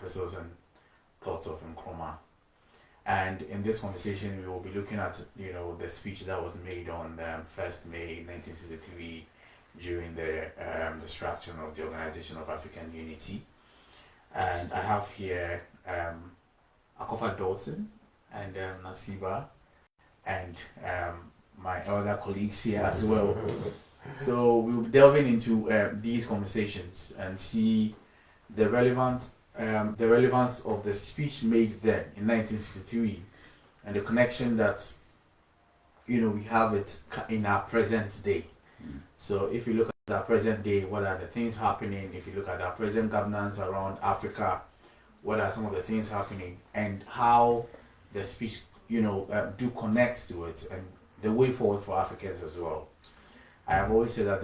Epistles and Thoughts of Nkrumah. And in this conversation, we will be looking at, the speech that was made on 1st May 1963 during the destruction of the Organization of African Unity. And I have here Akofa Dawson and Nasiba and my other colleagues here as well. So we'll be delving into these conversations and see the relevance of the speech made then in 1963 and the connection that we have it in our present day. So if you look at our present day, what are the things happening? If you look at our present governance around Africa, what are some of the things happening and how the speech do connect to it and the way forward for Africans as well. I have always said that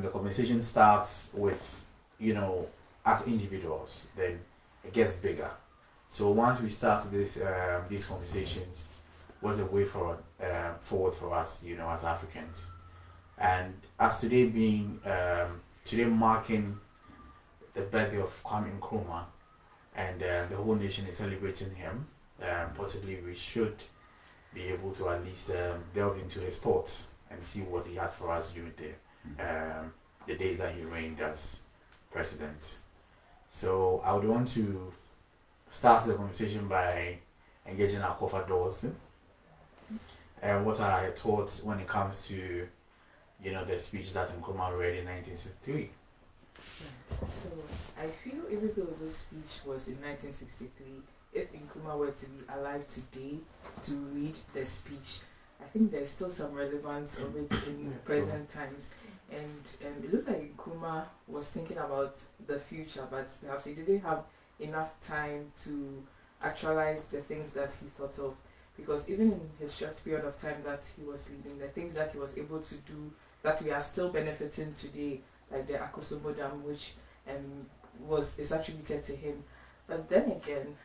the conversation starts with as individuals, then it gets bigger. So once we start these conversations, what's the way forward for us, as Africans? And as today being today marking the birthday of Kwame Nkrumah, and the whole nation is celebrating him, possibly we should be able to at least delve into his thoughts and see what he had for us during the days that he reigned as president. So I would want to start the conversation by engaging Akofa Dawson. What are your thoughts when it comes to, the speech that Nkrumah read in 1963? So I feel even though this speech was in 1963, if Nkrumah were to be alive today to read the speech, I think there's still some relevance of it in present times. And it looked like Nkrumah was thinking about the future, but perhaps he didn't have enough time to actualize the things that he thought of. Because even in his short period of time that he was leading, the things that he was able to do that we are still benefiting today, like the Akosombo Dam, which is attributed to him. But then again,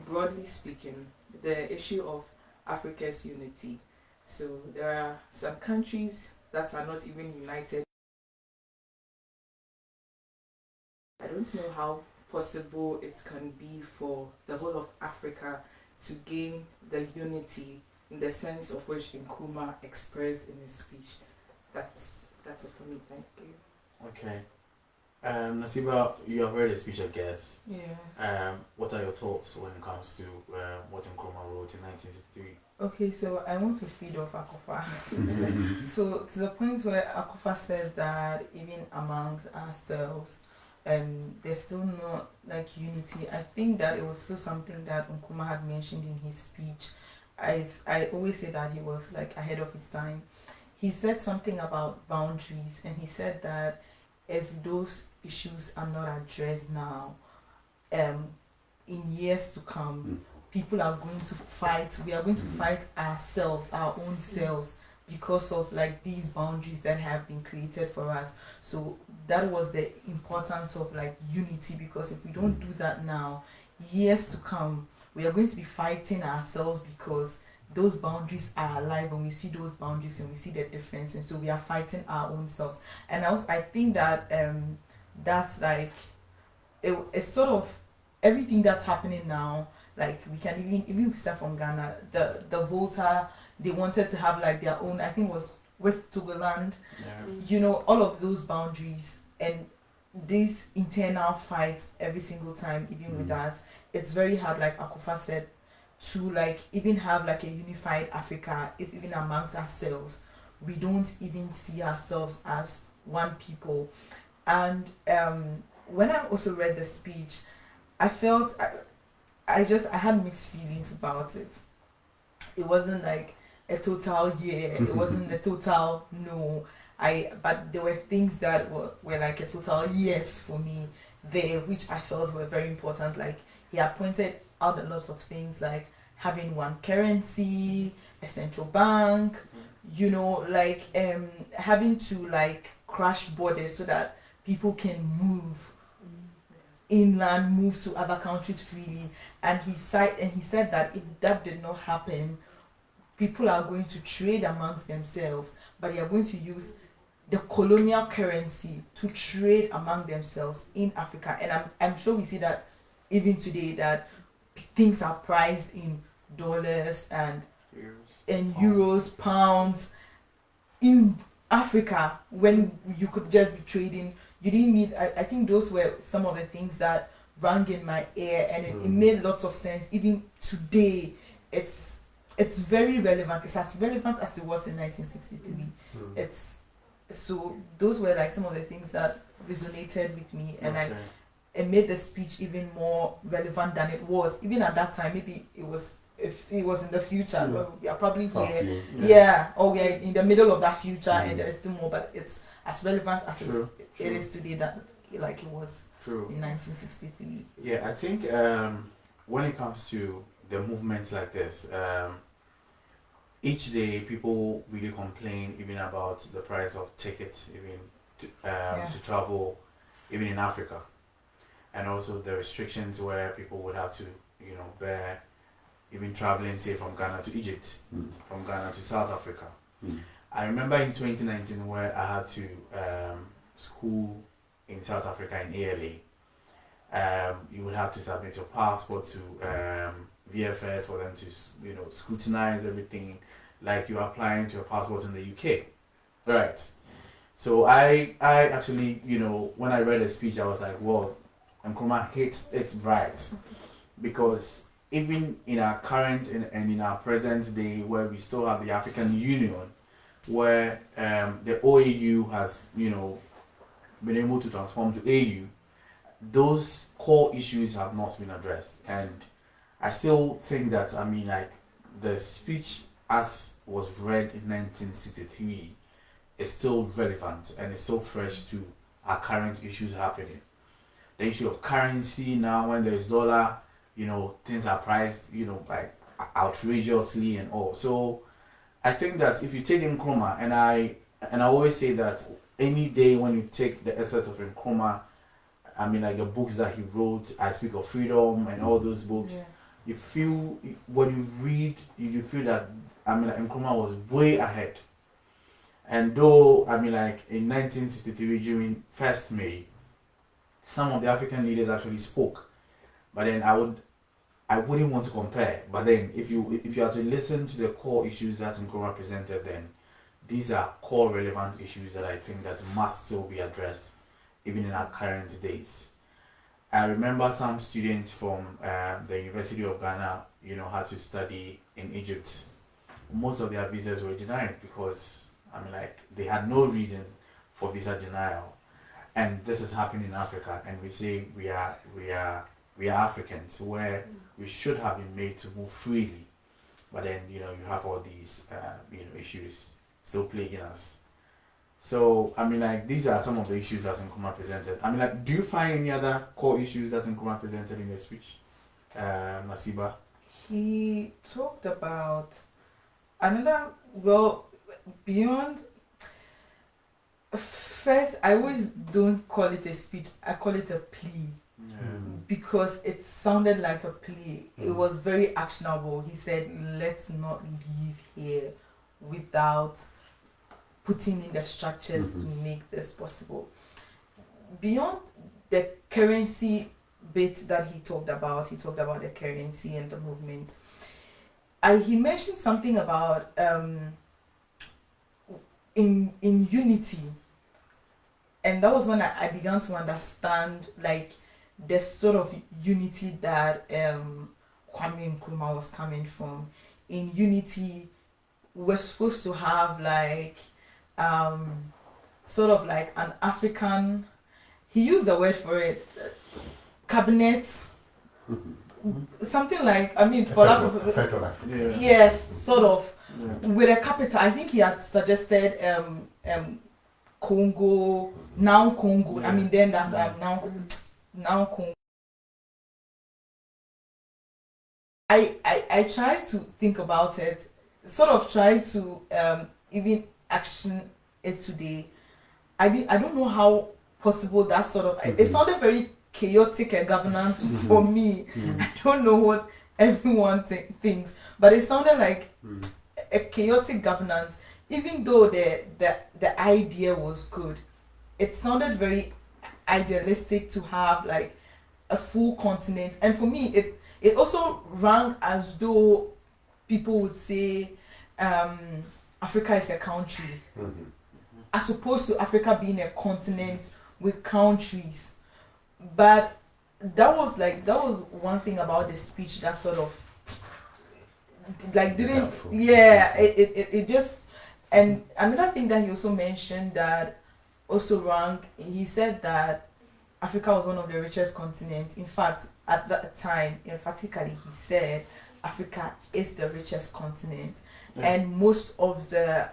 broadly speaking, the issue of Africa's unity. So there are some countries that are not even united. I don't know how possible it can be for the whole of Africa to gain the unity in the sense of which Nkrumah expressed in his speech. That's it for me. Thank you. Okay. Nasiba, you have read the speech, I guess. Yeah. What are your thoughts when it comes to what Nkrumah wrote in 1963? Okay, so I want to feed off Akofa. So to the point where Akofa said that even amongst ourselves, there's still not unity. I think that it was also something that Nkrumah had mentioned in his speech. I always say that he was ahead of his time. He said something about boundaries, and he said that if those issues are not addressed now, in years to come, people are going to fight. We are going to fight ourselves, our own selves, because of these boundaries that have been created for us. So that was the importance of unity, because if we don't do that now, years to come, we are going to be fighting ourselves because those boundaries are alive, and we see those boundaries and we see the difference, and so we are fighting our own selves. And I think that that's it's sort of everything that's happening now. We can even start from Ghana. The Volta, they wanted to have their own, I think it was West Togoland. Yeah. All of those boundaries and these internal fights every single time, even with us, it's very hard, like Akofa said, to even have a unified Africa. If even amongst ourselves we don't even see ourselves as one people. And when I also read the speech, I felt I had mixed feelings about it. It wasn't a total yeah, it wasn't a total no. But there were things that were a total yes for me there, which I felt were very important. He had pointed out a lot of things having one currency, a central bank, having to crash borders so that people can move inland, move to other countries freely. And he said that if that did not happen, people are going to trade amongst themselves, but they are going to use the colonial currency to trade among themselves in Africa. And I'm sure we see that even today, that things are priced in dollars and euros, pounds. In Africa, when you could just be trading, you didn't need. I think those were some of the things that rang in my ear, and it made lots of sense. Even today, it's very relevant. It's as relevant as it was in 1963. It's so those were like some of the things that resonated with me, and it made the speech even more relevant than it was even at that time. Maybe it was, if it was in the future, well, we are probably here, or we are in the middle of that future, and there is still more, but it's as relevant as it is today, that like it was in 1963. Yeah, I think when it comes to the movements like this, each day people really complain even about the price of tickets, even to travel, even in Africa, and also the restrictions where people would have to, bear, even traveling, say, from Ghana to Egypt, from Ghana to South Africa. I remember in 2019 where I had to school in South Africa in ALA. You would have to submit your passport to VFS for them to, scrutinize everything like you're applying to a passport in the UK. Right. So I actually, when I read the speech, I was like, well, Nkrumah hits it right. Because even in our current and in our present day, where we still have the African Union, where the OAU has, been able to transform to AU, those core issues have not been addressed. And I still think that, the speech as was read in 1963 is still relevant and is still fresh to our current issues happening. The issue of currency now, when there is dollar, things are priced, like outrageously and all. So I think that if you take Nkrumah, and I always say that any day when you take the essence of Nkrumah, like the books that he wrote, I Speak of Freedom and all those books, you feel, when you read, you feel that, Nkrumah was way ahead. And though, in 1963 during 1st May, some of the African leaders actually spoke, but then I wouldn't want to compare. But then if you are to listen to the core issues that Nkrumah presented, then these are core relevant issues that I think that must still be addressed even in our current days. I remember some students from the University of Ghana, had to study in Egypt. Most of their visas were denied because they had no reason for visa denial. And this is happening in Africa, and we say we are Africans, where we should have been made to move freely, but then you have all these issues still plaguing us. So these are some of the issues that Nkrumah presented. Do you find any other core issues that Nkrumah presented in the speech, Masiba? He talked about beyond. First, I always don't call it a speech, I call it a plea. Because it sounded like a plea. It was very actionable. He said, let's not leave here without putting in the structures to make this possible. Beyond the currency bit that he talked about the currency and the movement. He mentioned something about in unity. And that was when I began to understand the sort of unity that Kwame Nkrumah was coming from. In unity, we're supposed to have sort of like an African, he used the word for it, cabinet, something like, for lack of Federal Africa. yes, sort of, with a capital. I think he had suggested Congo, now Congo. Then that's now Congo. I try to think about it, sort of try to even action it today. I don't know how possible that sort of. It sounded very chaotic governance for me. I don't know what everyone thinks, but it sounded like a chaotic governance. Even though the idea was good, it sounded very idealistic to have a full continent. And for me, it also rang as though people would say Africa is a country, as opposed to Africa being a continent with countries. But that was one thing about the speech that sort of didn't, it just. And another thing that he also mentioned that also rang, he said that Africa was one of the richest continents. In fact, at that time, emphatically, he said Africa is the richest continent, and most of the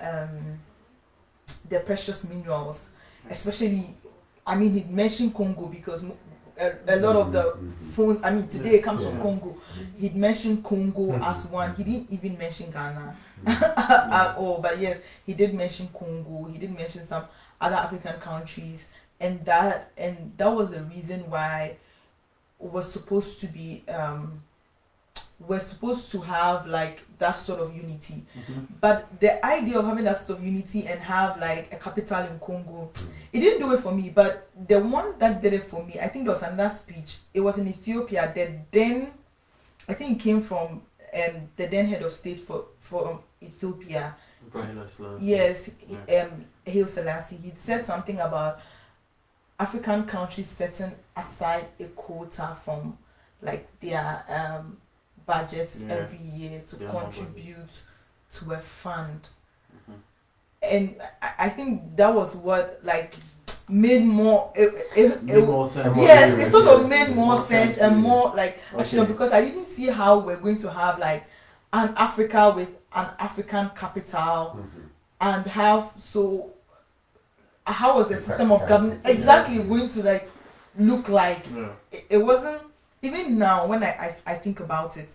precious minerals, especially, I mean, he mentioned Congo because a lot of the phones, I mean, today it comes from Congo. He'd mentioned Congo as one. He didn't even mention Ghana at all, but yes, he did mention Congo. He did mention some other African countries, and that was the reason why we're supposed to be we're supposed to have like that sort of unity. But the idea of having that sort of unity and have like a capital in Congo, it didn't do it for me. But the one that did it for me, I think there was another speech. It was in Ethiopia. I think it came from the then head of state for Ethiopia. Yes, Haile Selassie. He said something about African countries setting aside a quota from like their budgets every year to contribute to a fund. And I think that was what like made more more sense. Yes, it sort of made more sense and more like because I didn't see how we're going to have like an Africa with an African capital and how was the system of government exactly going to like look like. It wasn't. Even now, when I think about it,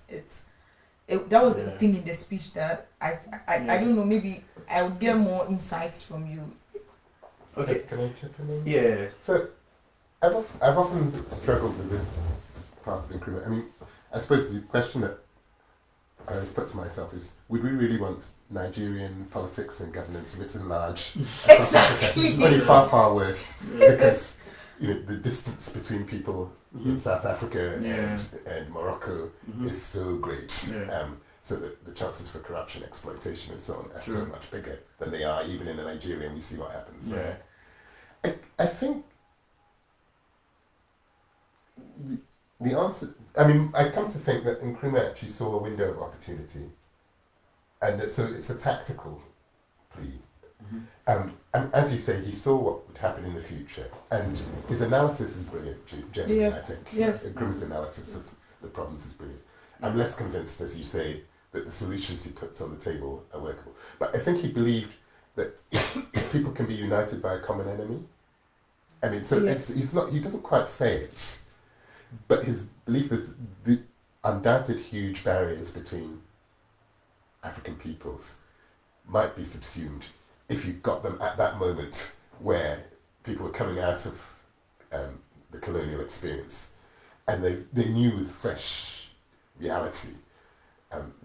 that was the thing in the speech that I don't know, maybe I would get more insights from you. Okay. Can I chip in? Yeah. So, I've often struggled with this part of Nkrumah. I mean, I suppose the question that I always put to myself is, would we really want Nigerian politics and governance written large across Africa? It's only far, far worse because the distance between people in South Africa and Morocco is so great. So that the chances for corruption, exploitation and so on are so much bigger than they are even in Nigeria, and we see what happens there. I think the answer, I mean, I come to think that Nkrumah actually saw a window of opportunity, and that so it's a tactical plea. And as you say, he saw what would happen in the future, and his analysis is brilliant, generally, I think. Yes. Nkrumah's analysis of the problems is brilliant. I'm less convinced, as you say, that the solutions he puts on the table are workable. But I think he believed that people can be united by a common enemy. I mean, so he doesn't quite say it, but his belief is the undoubted huge barriers between African peoples might be subsumed if you got them at that moment where people were coming out of the colonial experience, and they knew with fresh reality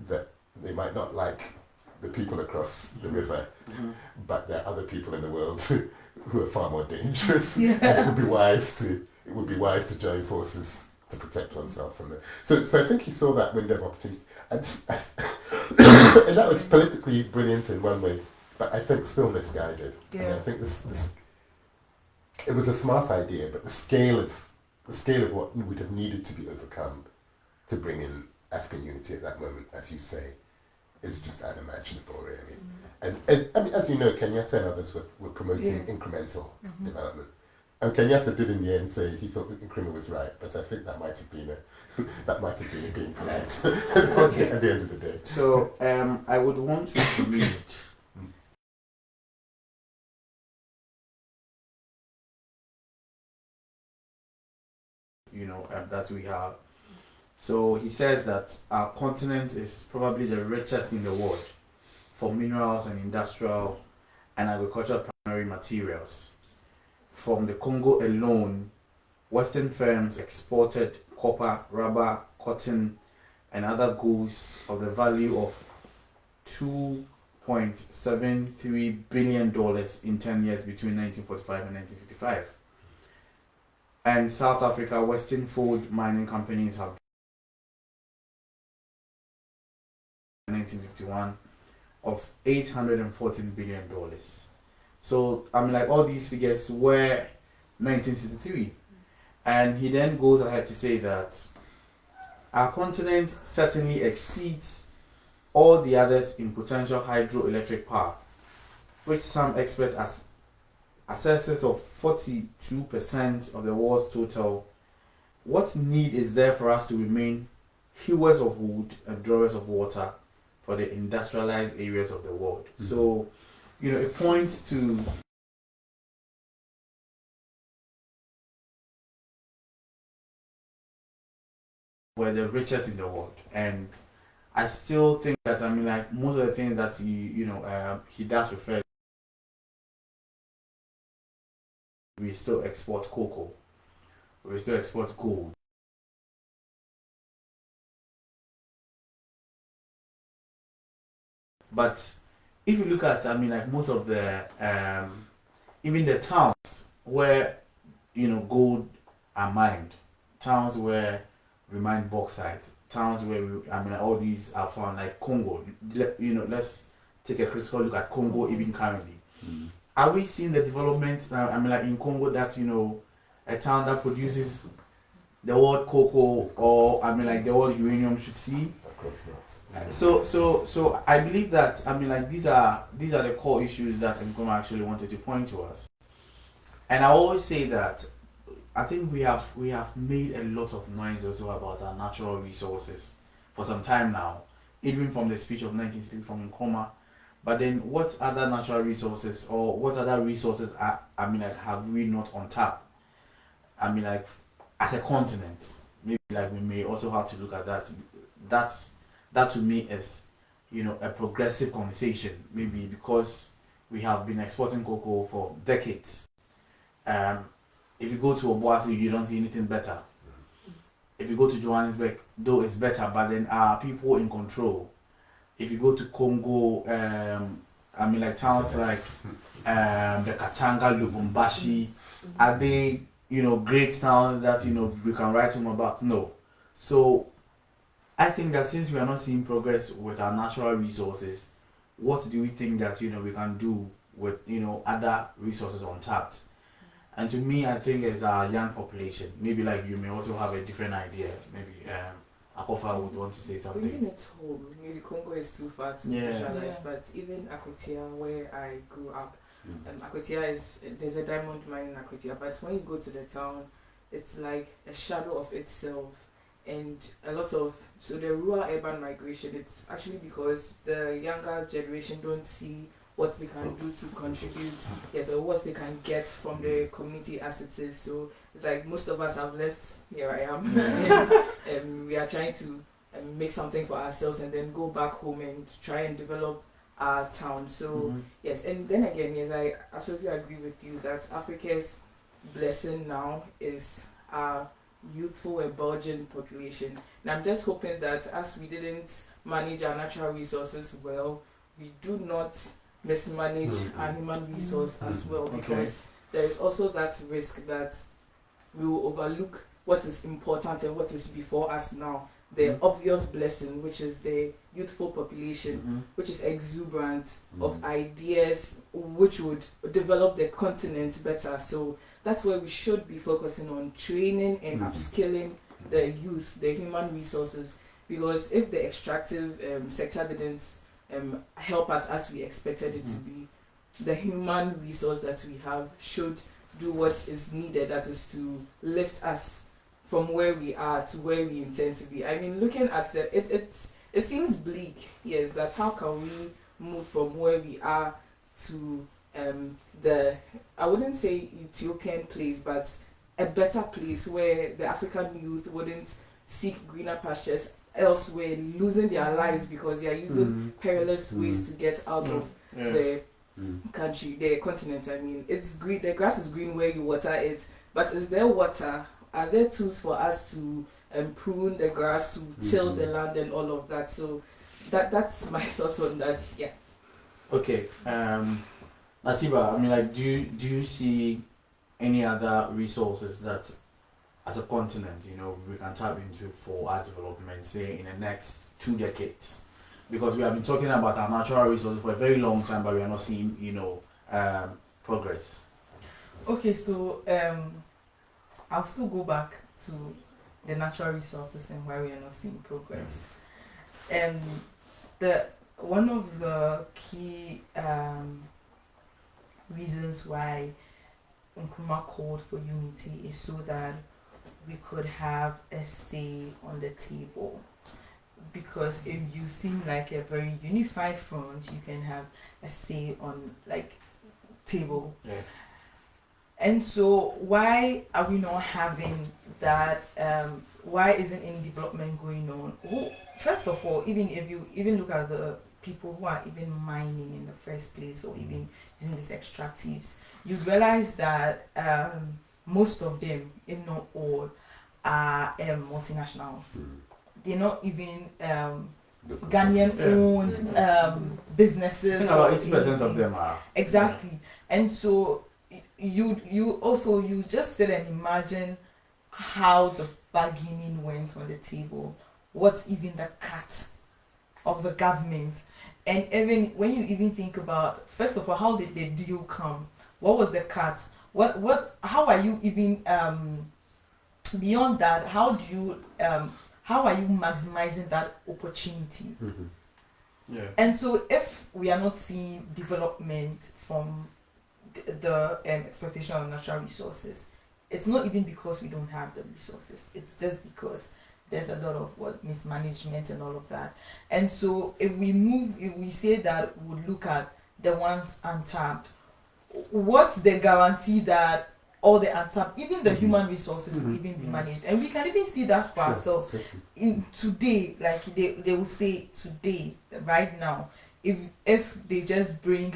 that they might not like the people across the river, but there are other people in the world who are far more dangerous, and it would be wise to join forces to protect oneself from them. So I think he saw that window of opportunity, and that was politically brilliant in one way, but I think still misguided. And I think this it was a smart idea, but the scale of what would have needed to be overcome to bring in African unity at that moment, as you say, is just unimaginable, really. And I mean, as you know, Kenyatta and others were promoting incremental development. And Kenyatta did in the end say he thought that Nkrumah was right, but I think that might have been being polite at the end of the day. So I would want you to read that we have. So he says that our continent is probably the richest in the world for minerals and industrial and agricultural primary materials. From the Congo alone, Western firms exported copper, rubber, cotton, and other goods of the value of $2.73 billion in 10 years between 1945 and 1955. and South Africa, Western Food mining companies have 1951 of $814 billion. So I mean, like all these figures were 1963, and he then goes ahead to say that our continent certainly exceeds all the others in potential hydroelectric power, which some experts assesses of 42% of the world's total. What need is there for us to remain hewers of wood and drawers of water for the industrialized areas of the world? So, it points to we're the richest in the world, and I still think that I mean, like most of the things that he does refer. We still export cocoa. We still export gold. But if you look at, I mean, like most of the, even the towns where, gold are mined, towns where we mine bauxite, towns where all these are found, like Congo. Let's take a critical look at Congo even currently. Are we seeing the development, like in Congo, that, a town that produces the world cocoa or, like the world uranium should see? Of course not. So I believe that, like these are the core issues that Nkrumah actually wanted to point to us. And I always say that I think we have made a lot of noise also about our natural resources for some time now, even from the speech of 1960 from Nkrumah. But then, what other natural resources or what other resources have we not on tap? As a continent, maybe we may also have to look at that. That to me is, a progressive conversation. Maybe because we have been exporting cocoa for decades. If you go to Obuasi, you don't see anything better. If you go to Johannesburg, though it's better, but then are people in control? If you go to Congo, towns like the Katanga, Lubumbashi, are they, great towns that, we can write home about? No. So I think that since we are not seeing progress with our natural resources, what do we think that, we can do with, other resources untapped? And to me, I think it's our young population. Maybe you may also have a different idea. Maybe Akofa would want to say something. Bringing it home, maybe Congo is too far to visualize, but even Akwatia, where I grew up, Akwatia there's a diamond mine in Akwatia, but when you go to the town, it's like a shadow of itself, and so the rural-urban migration, it's actually because the younger generation don't see what they can do to contribute, or what they can get from the community as it is. So it's like most of us have left, here I am, and we are trying to make something for ourselves and then go back home and try and develop our town. So yes, and then again, yes, I absolutely agree with you that Africa's blessing now is our youthful and burgeoning population. And I'm just hoping that as we didn't manage our natural resources well, we do not mismanage our human resource as well, because there is also that risk that we will overlook what is important and what is before us now. The obvious blessing, which is the youthful population, which is exuberant of ideas, which would develop the continent better. So that's where we should be focusing on training and upskilling the youth, the human resources, because if the extractive sector didn't help us as we expected it to be, the human resource that we have should do what is needed, that is to lift us from where we are to where we intend to be. I mean, looking at it seems bleak, yes, that how can we move from where we are to I wouldn't say utopian place, but a better place where the African youth wouldn't seek greener pastures elsewhere, losing their lives because they are using perilous ways to get out of the country, the continent. I mean, it's green, the grass is green where you water it, but is there water? Are there tools for us to prune the grass, to till the land and all of that? So that's my thoughts on that. Yeah. Okay. Nasiba, I mean, do you see any other resources that as a continent, we can tap into for our development, say in the next 2 decades? Because we have been talking about our natural resources for a very long time, but we are not seeing, progress. Okay, so I'll still go back to the natural resources and why we are not seeing progress. One of the key reasons why Nkrumah called for unity is so that we could have a say on the table. Because if you seem like a very unified front, you can have a say on like table. Yes. And so why are we not having that? Why isn't any development going on? First of all, even if you even look at the people who are even mining in the first place or even using these extractives, you realize that most of them, if not all, are multinationals. They're not even Ghanaian-owned businesses. I think about 80% of them are. Exactly. And so you just sit and imagine how the bargaining went on the table. What's even the cut of the government? And even when you even think about, first of all, how did the deal come? What was the cut? How are you even beyond that? How are you maximizing that opportunity? Yeah. And so if we are not seeing development from the exploitation of natural resources, it's not even because we don't have the resources. It's just because there's a lot of mismanagement and all of that. And so if we say that we'll look at the ones untapped, what's the guarantee that all the untapped, even the human resources will even be managed? And we can even see that for ourselves. In today, like they will say today, right now, if they just bring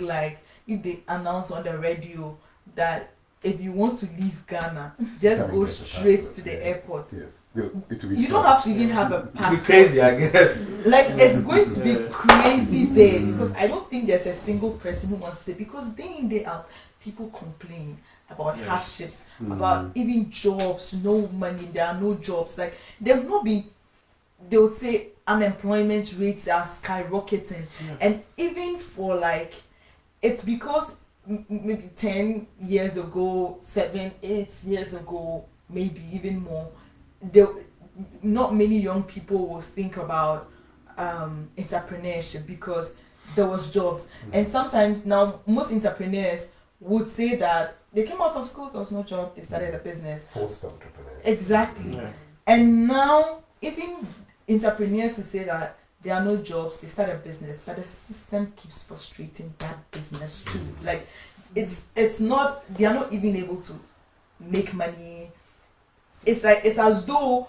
if they announce on the radio that if you want to leave Ghana, just go straight to the airport. Yes. You don't have to even have a passport. It'll be crazy, I guess. It's going to be crazy there, because I don't think there's a single person who wants to stay, because day in, day out, people complain about hardships, about even jobs, no money, there are no jobs. Like, they've not been, they would say unemployment rates are skyrocketing. And even for it's because maybe 10 years ago, 7, 8 years ago, maybe even more, not many young people will think about entrepreneurship because there was jobs. And sometimes now most entrepreneurs would say that they came out of school, there was no job, they started a business. Forced entrepreneurs. Exactly. And now even entrepreneurs who say that there are no jobs, they start a business, but the system keeps frustrating that business too. Like, it's not, they are not even able to make money. It's as though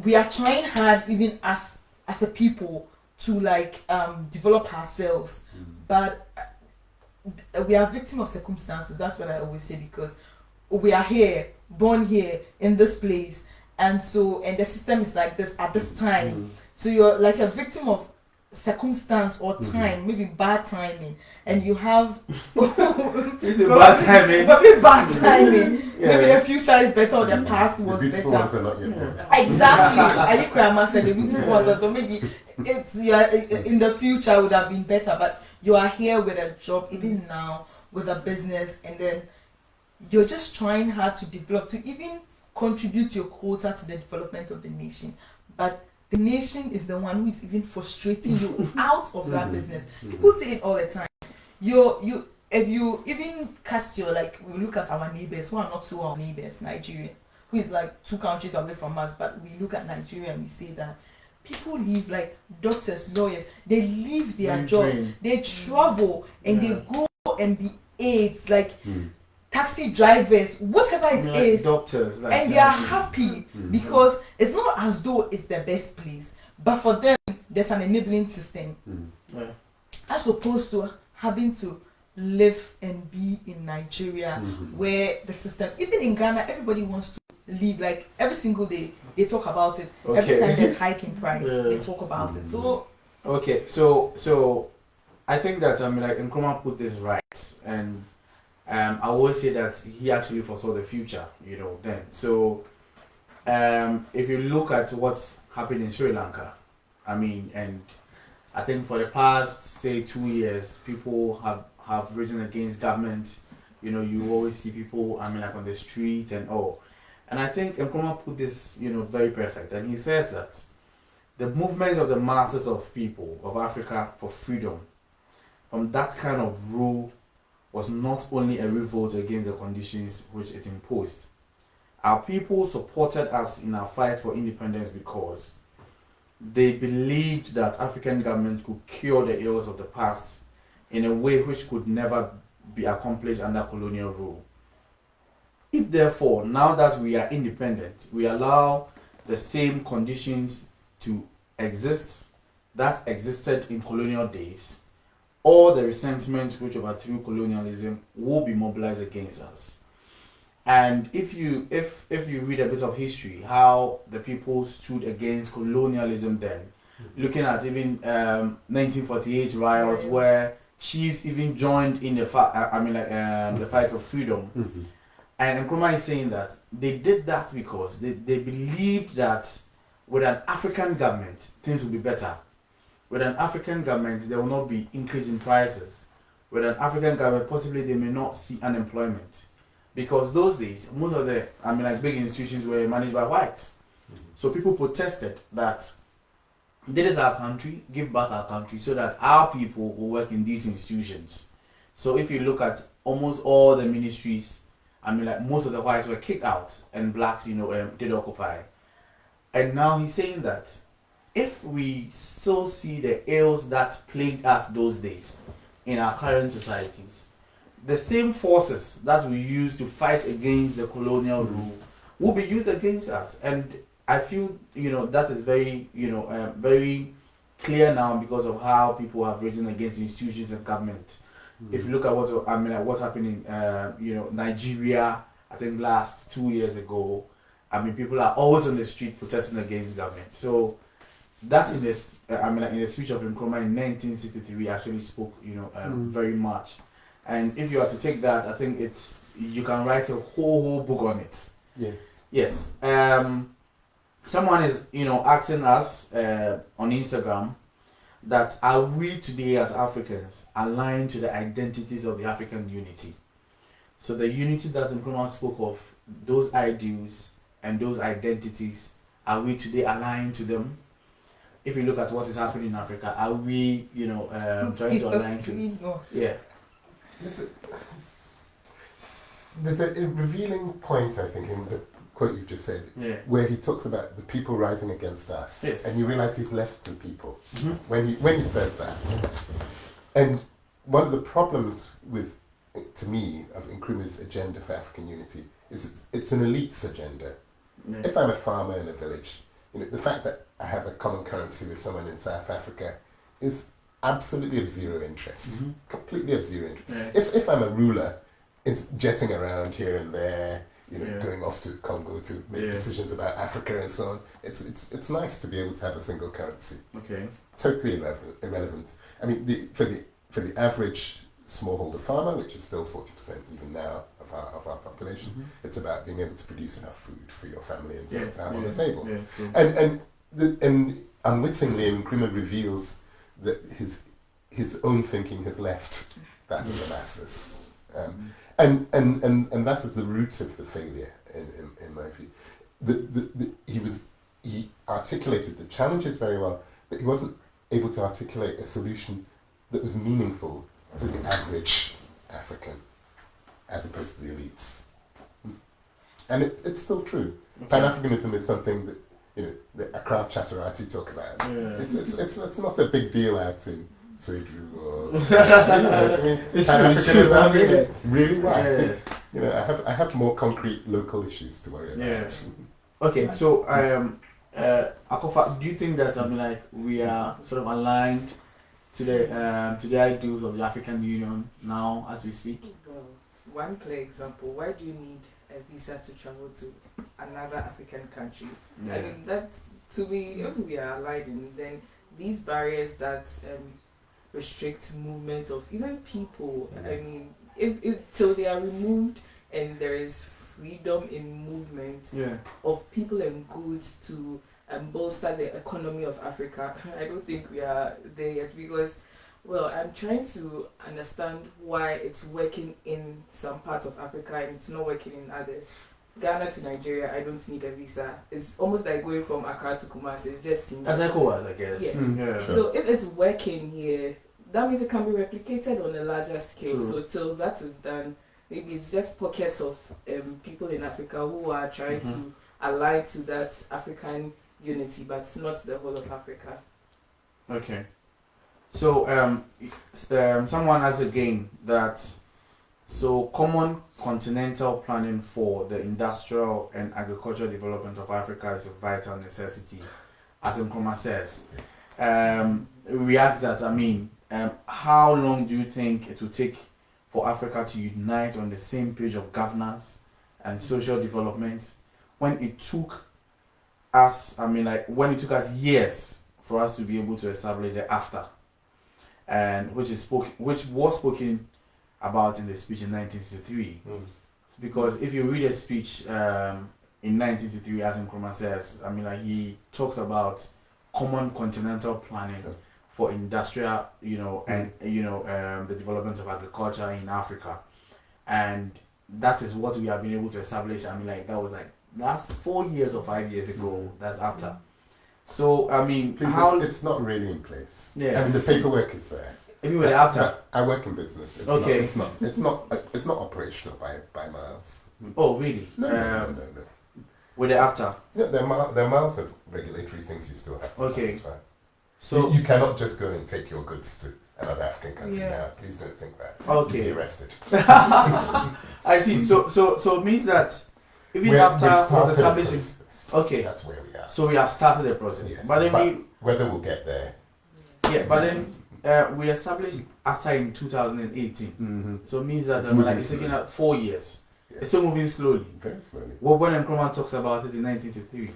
we are trying hard even as a people to develop ourselves, but we are victim of circumstances. That's what I always say, because we are here, born here in this place, and the system is like this at this time. So you're like a victim of circumstance or time, maybe bad timing, and you have bad timing. Probably bad timing. Maybe the future is better or the past was the beautiful ones better. are not yet born. Exactly. Are you Kwame said the beautiful ones? So maybe you are in the future would have been better, but you are here with a job even now, with a business, and then you're just trying hard to develop, to even contribute your quota to the development of the nation, but the nation is the one who is even frustrating you out of that business. People say it all the time. If you even cast your, we look at our neighbors who are not so our neighbors, Nigeria, who is 2 countries away from us, but we look at Nigeria and we say that people leave, doctors, lawyers, they leave their jobs, they travel and they go and be aides, taxi drivers, whatever it is, doctors, and they are happy because it's not as though it's the best place, but for them there's an enabling system, as opposed to having to live and be in Nigeria, where the system, even in Ghana, everybody wants to live. Every single day they talk about it. Every time there's hike in price, they talk about it. So so I think that Nkrumah put this right, and I always say that he actually foresaw the future, then. So if you look at what's happened in Sri Lanka, I mean, and I think for the past, say, 2 years, people have risen against government. You know, you always see people, I mean, like on the street and all. And I think Nkrumah put this, you know, very perfect. And he says that the movement of the masses of people of Africa for freedom from that kind of rule was not only a revolt against the conditions which it imposed. Our people supported us in our fight for independence because they believed that African governments could cure the ills of the past in a way which could never be accomplished under colonial rule. If therefore, now that we are independent, we allow the same conditions to exist that existed in colonial days, all the resentments which overthrew colonialism will be mobilized against us. And if you read a bit of history, how the people stood against colonialism then, looking at even 1948 riots where chiefs even joined in the the fight for freedom. Mm-hmm. And Nkrumah is saying that they did that because they believed that with an African government, things will be better. With an African government, there will not be increase in prices. With an African government, possibly they may not see unemployment. Because those days, most of the big institutions were managed by whites. Mm-hmm. So people protested that this is our country, give back our country so that our people will work in these institutions. So if you look at almost all the ministries, most of the whites were kicked out and blacks, did occupy. And now he's saying that if we still see the ills that plagued us those days in our current societies, the same forces that we use to fight against the colonial rule will be used against us. And I feel, that is very, very clear now because of how people have risen against institutions and government. If you look at what's happening in, Nigeria, I think last 2 years ago, people are always on the street protesting against government. So that in this, in the speech of Nkrumah in 1963 actually spoke, very much. And if you are to take that, I think you can write a whole book on it. Yes. Yes. Someone is, asking us on Instagram that are we today as Africans aligned to the identities of the African unity? So the unity that Nkrumah spoke of, those ideals and those identities, are we today aligned to them? If you look at what is happening in Africa, are we, trying to align to? Yeah. There's a revealing point, I think, in the quote you just said, where he talks about the people rising against us, and you realize he's left the people when he says that. And one of the problems with, to me, of Nkrumah's agenda for African unity is it's an elite's agenda. If I'm a farmer in a village, the fact that I have a common currency with someone in South Africa is absolutely of zero interest, completely of zero interest. If I'm a ruler, it's jetting around here and there, going off to Congo to make decisions about Africa and so on. It's nice to be able to have a single currency. Okay. Totally irrelevant. For the average smallholder farmer, which is still 40% even now of our population, it's about being able to produce enough food for your family and so on to have on the table. And unwittingly, Nkrumah reveals that his own thinking has left that of the masses. And that is the root of the failure, in my view. He articulated the challenges very well, but he wasn't able to articulate a solution that was meaningful to the average African, as opposed to the elites. And it's still true. Pan-Africanism is something that the Accra Chatterati talk about. It's not a big deal out in Sweden or Pan-Africanism really why? I have more concrete local issues to worry about. Okay, so Akofa, do you think that we are sort of aligned to the ideals of the African Union now as we speak? Well, one clear example: why do you need a visa to travel to another African country? That to me, if we are aligned, then these barriers that restrict movement of even people, if till they are removed and there is freedom in movement Yeah. of people and goods to bolster the economy of Africa. I don't think we are there yet because, well, I'm trying to understand why it's working in some parts of Africa and it's not working in others. Ghana to Nigeria, I don't need a visa. It's almost like going from Accra to Kumasi. It's just seamless. As ECOWAS, I guess. Yes. Yeah. So if it's working here, that means it can be replicated on a larger scale. True. So till that is done, maybe it's just pockets of people in Africa who are trying to align to that African unity, but not the whole of Africa. Okay. So someone asked again that common continental planning for the industrial and agricultural development of Africa is a vital necessity, as Nkrumah says. We asked that, how long do you think it will take for Africa to unite on the same page of governance and social development when it took us, when it took us years for us to be able to establish the AFTA, and which was spoken about in the speech in 1963. Because if you read a speech in 1963, as Nkrumah says, he talks about common continental planning for industrial, and the development of agriculture in Africa, and that is what we have been able to establish. That was like last 4 years or 5 years ago. That's after. So Please, it's not really in place. Yeah. The paperwork is there. Anyway, after. I work in business. It's not operational by miles. Oh, really? No. With the after. Yeah, there are miles of regulatory things you still have to satisfy. So you cannot just go and take your goods to another African country now. Please don't think that. Okay. You'll be arrested. I see. So it means that even after was establishing. Okay. That's where we are. So we have started the process. Yes. But then whether we'll get there. Yeah, but then we established after in 2018. So it means that it's taking 4 years. Yeah. It's still moving slowly. Very slowly. Well, when Nkrumah talks about it in 1963.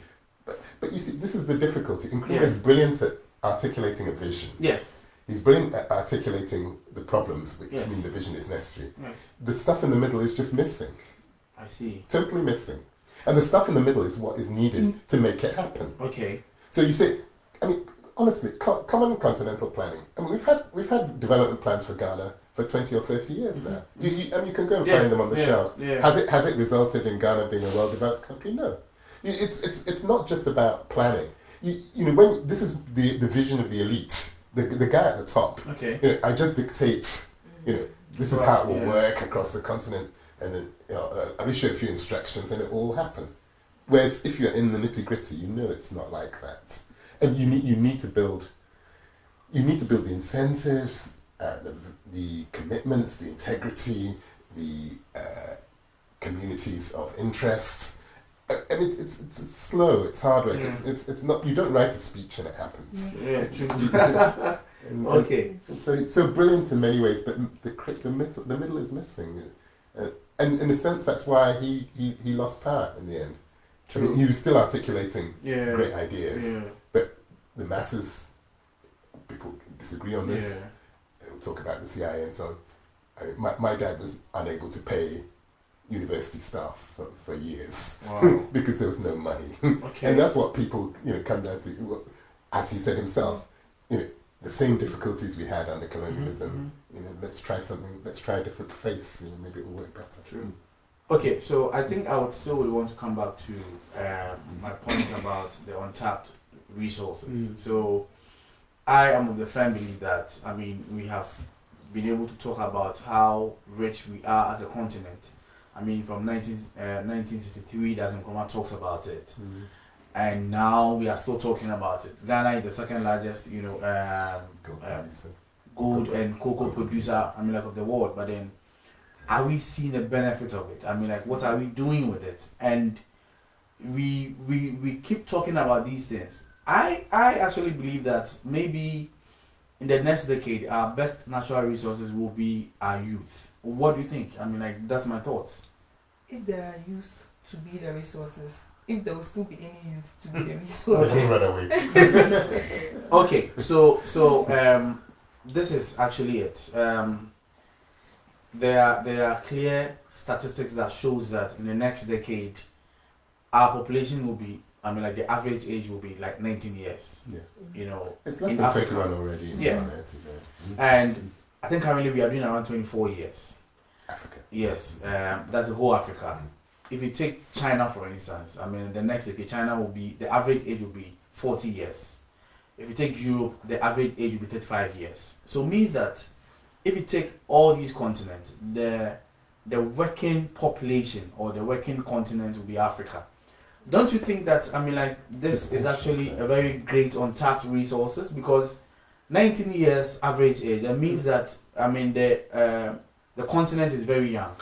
But you see, this is the difficulty. Nkrumah is brilliant at articulating a vision. Yes. He's brilliant at articulating the problems, which mean the vision is necessary. Yes. The stuff in the middle is just missing. I see. Totally missing. And the stuff in the middle is what is needed to make it happen. Okay. So you say, honestly, common continental planning. We've had development plans for Ghana for 20 or 30 years now. You can go and find them on the shelves. Yeah. Has it resulted in Ghana being a well-developed country? No. It's not just about planning. When this is the vision of the elite, the guy at the top. Okay. I just dictate. This is how it will work across the continent, and then I'll issue a few instructions, and it will all happen. Whereas if you're in the nitty-gritty, it's not like that, and you need to build. You need to build the incentives, the commitments, the integrity, the communities of interest. It's slow. It's hard work. Yeah. It's not. You don't write a speech and it happens. Yeah, true. Okay. So brilliant in many ways, but the middle is missing, and in a sense that's why he lost power in the end. True. He was still articulating great ideas, but the masses, people disagree on this. They'll talk about the CIA and so on. My dad was unable to pay university staff for years because there was no money. Okay. And that's what people come down to, as he said himself, the same difficulties we had under colonialism. Let's try something, let's try a different face, maybe it will work better. True. Okay, so I think I would still want to come back to my point about the untapped resources. So I am of the firm belief that we have been able to talk about how rich we are as a continent. From 1963, as Nkrumah talks about it, and now we are still talking about it. Ghana is the second largest, gold and cocoa producer, of the world. But then, are we seeing the benefits of it? What are we doing with it? And we keep talking about these things. I actually believe that maybe in the next decade, our best natural resources will be our youth. What do you think? That's my thoughts. If there are youth to be the resources, if there will still be any youth to be the resources. Okay. Run away. Okay, so this is actually it. there are clear statistics that shows that in the next decade, our population will be, I mean, like the average age will be like 19 years. Yeah. You know, It's less in than Africa. 21 already. In Yeah. Ghana, as you know. And I think currently we are doing around 24 years. Africa. Yes, that's the whole Africa. Mm. If you take China, for instance, I mean, the next decade, China will be, the average age will be 40 years. If you take Europe, the average age will be 35 years. So it means that if you take all these continents, the working population or the working continent will be Africa. Don't you think that, I mean, like, this is actually a very great untapped resources? Because 19 years average age, that means that, I mean, the continent is very young.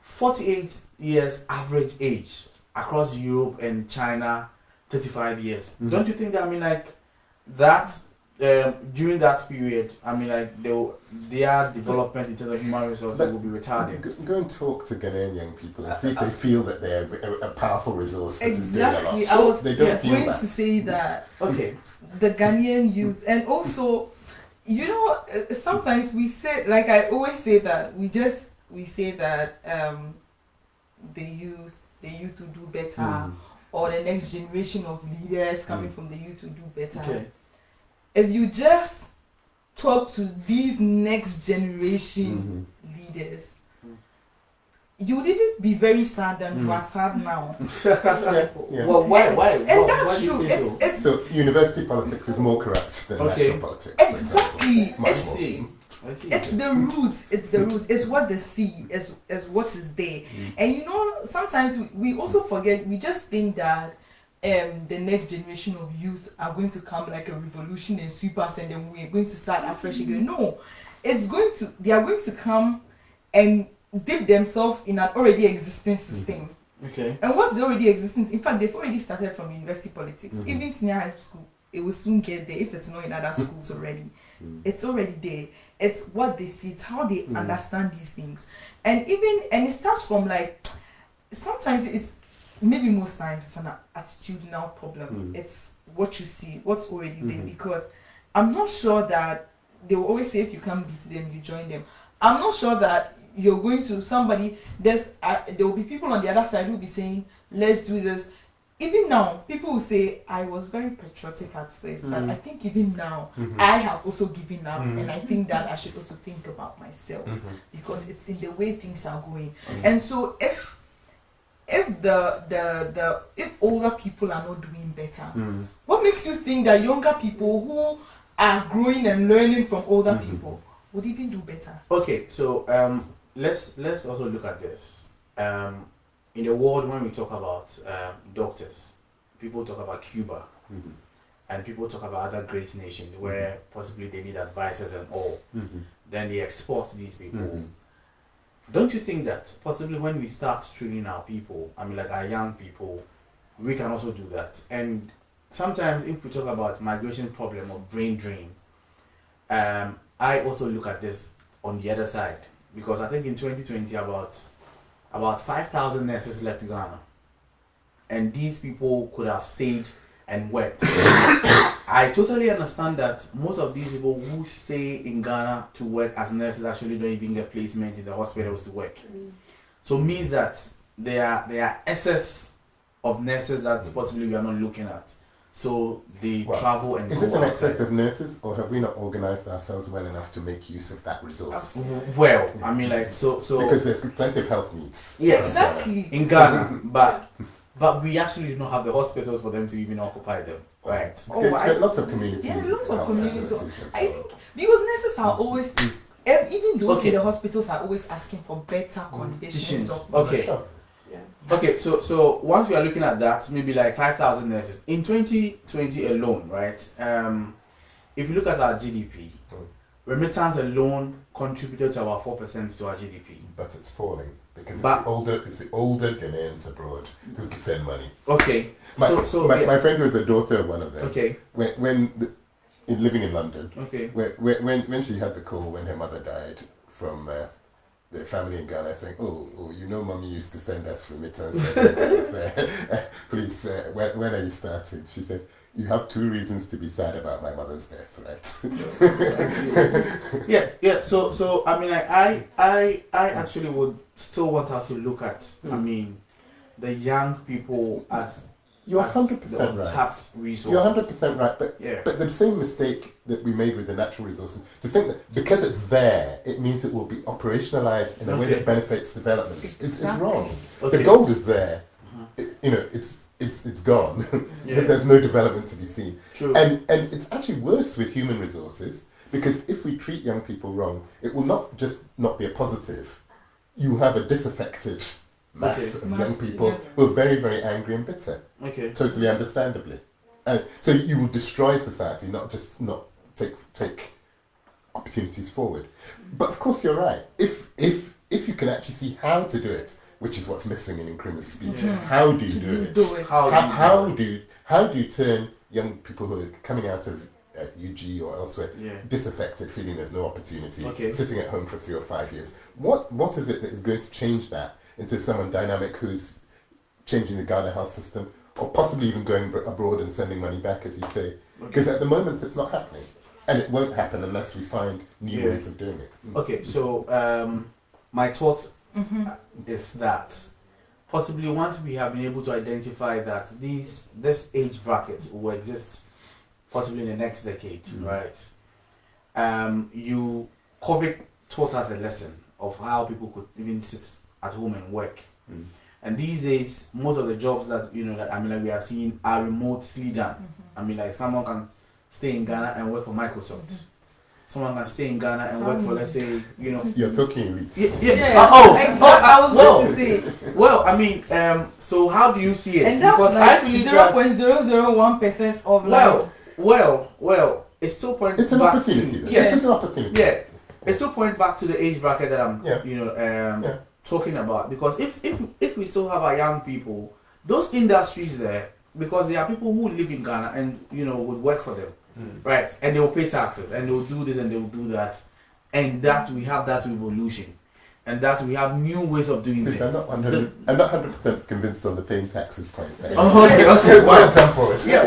48 years average age across Europe and China, 35 years. Mhm. Don't you think that, I mean, like, that during that period, I mean, like, their development in terms of human resources But will be retarded? Go and talk to Ghanaian young people and see if they feel that they're a powerful resource that is doing a Exactly. lot. I was They don't feel going that. to say that Okay. the Ghanaian youth, and also, you know, sometimes we say, like I always say that we say that the youth will do better, Mm. or the next generation of leaders coming from the youth will do better. Okay. If you just talk to these next generation leaders, you would even be very sad than you are sad now. Yeah. Well, why? And Why that's do you true. say so? It's So university politics is more corrupt than Okay. national politics. for example. exactly. Much I It's more. see. I see. It's the roots. It's the roots. It's what they see. Is what is there. And you know, sometimes we also forget. We just think that the next generation of youth are going to come like a revolution and sweep us, and then we're going to start afresh again. No, they are going to come and dip themselves in an already existing system. Okay. And what's the already existing? In fact, they've already started from university politics. Mhm. Even senior high school, it will soon get there if it's not in other schools already. It's already there. It's what they see. It's how they understand these things. And it starts from, like, sometimes it's, maybe most times it's an attitudinal problem. It's what you see, what's already there. Because I'm not sure that they will always say if you can't beat them, you join them. I'm not sure that you're going to somebody, there will be people on the other side who will be saying, let's do this. Even now, people will say, I was very patriotic at first, but I think even now, I have also given up, and I think that I should also think about myself, because it's in the way things are going. And so if if older people are not doing better, what makes you think that younger people who are growing and learning from older people would even do better? Okay, so let's also look at this. In the world, when we talk about doctors, people talk about Cuba, and people talk about other great nations where possibly they need advisors and all. Then they export these people. Don't you think that possibly when we start training our people, I mean, like our young people, we can also do that? And sometimes if we talk about migration problem or brain drain, I also look at this on the other side, because I think in 2020 about 5,000 nurses left Ghana, and these people could have stayed and worked. I totally understand that most of these people who stay in Ghana to work as nurses actually don't even get placement in the hospitals to work. So it means that there are excess of nurses that possibly we are not looking at. So they travel and Is go it an outside. excess of nurses, or have we not organized ourselves well enough to make use of that resource? Well, I mean, like, so Because there's plenty of health needs. yes, Exactly. in Ghana, but we actually do not have the hospitals for them to even occupy them, right? There's lots of community. Lots of health community. facilities and so I on. think because nurses are always, even those Okay. in the hospitals are always asking for better conditions of Okay. Sure. Okay, so once we are looking at that, maybe like 5,000 nurses in 2020 alone, right? If you look at our GDP, remittance alone contributed to about 4% to our GDP. But it's falling because But- it's the older Ghanaians abroad who can send money. Okay, My yeah. friend was a daughter of one of them. Okay, Living in London, okay, when she had the call when her mother died from the family in Ghana saying, oh, you know, Mommy used to send us remittance. Please, when are you starting? She said, you have 2 reasons to be sad about my mother's death, right? Yeah. So I mean, I actually would still want us to look at, I mean, the young people as You're as 100% the right. untapped resources. You're 100% right, but Yeah. but the same mistake that we made with the natural resources, to think that because it's there, it means it will be operationalized in a way Okay. that benefits development is wrong. Okay. The gold is there, it's gone. Yeah. There's no development to be seen. True. And it's actually worse with human resources, because if we treat young people wrong, it will not just not be a positive. You have a disaffected mass Okay. of young people who are very, very angry and bitter. Okay. Totally understandably. And so you will destroy society, not just not take opportunities forward. But of course you're right. If you can actually see how to do it, which is what's missing in Nkrumah's speech, Yeah. how do you do it? How do you turn young people who are coming out of UG or elsewhere disaffected, feeling there's no opportunity, sitting at home for 3 or 5 years? What is it that is going to change that into someone dynamic who's changing the Ghana health system, or possibly even going abroad and sending money back, as you say? Because at the moment it's not happening, and it won't happen unless we find new ways of doing it. Okay, so my thought is that possibly once we have been able to identify that this age bracket will exist possibly in the next decade, right? COVID taught us a lesson of how people could even sit at home and work. And these days, most of the jobs that we are seeing are remotely done. I mean, like, someone can stay in Ghana and work for Microsoft. Someone can stay in Ghana and work for, let's say, You're talking leaks. I was going to say. Well, I mean, so how do you see it? And that's because like I believe 0.001% of well, it still points It's an back opportunity. to, yes, It's an opportunity. Yeah, it still points back to the age bracket that I'm, talking about. Because if we still have our young people, those industries there, because there are people who live in Ghana and would work for them, right? And they will pay taxes and they will do this and they will do that, and that we have that revolution, and that we have new ways of doing things. I'm not 100% convinced on the paying taxes point. Okay. Well. Yeah,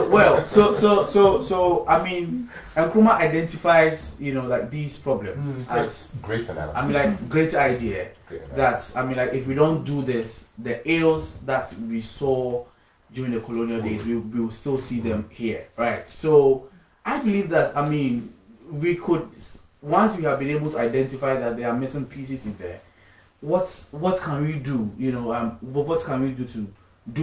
well, so I mean, Nkrumah identifies, like, these problems as great analysis. I mean, like, great idea. That, I mean, like, if we don't do this, the ills that we saw during the colonial days, we will still see them here, right? So I believe that, I mean, we could, once we have been able to identify that there are missing pieces in there, what can we do? What can we do to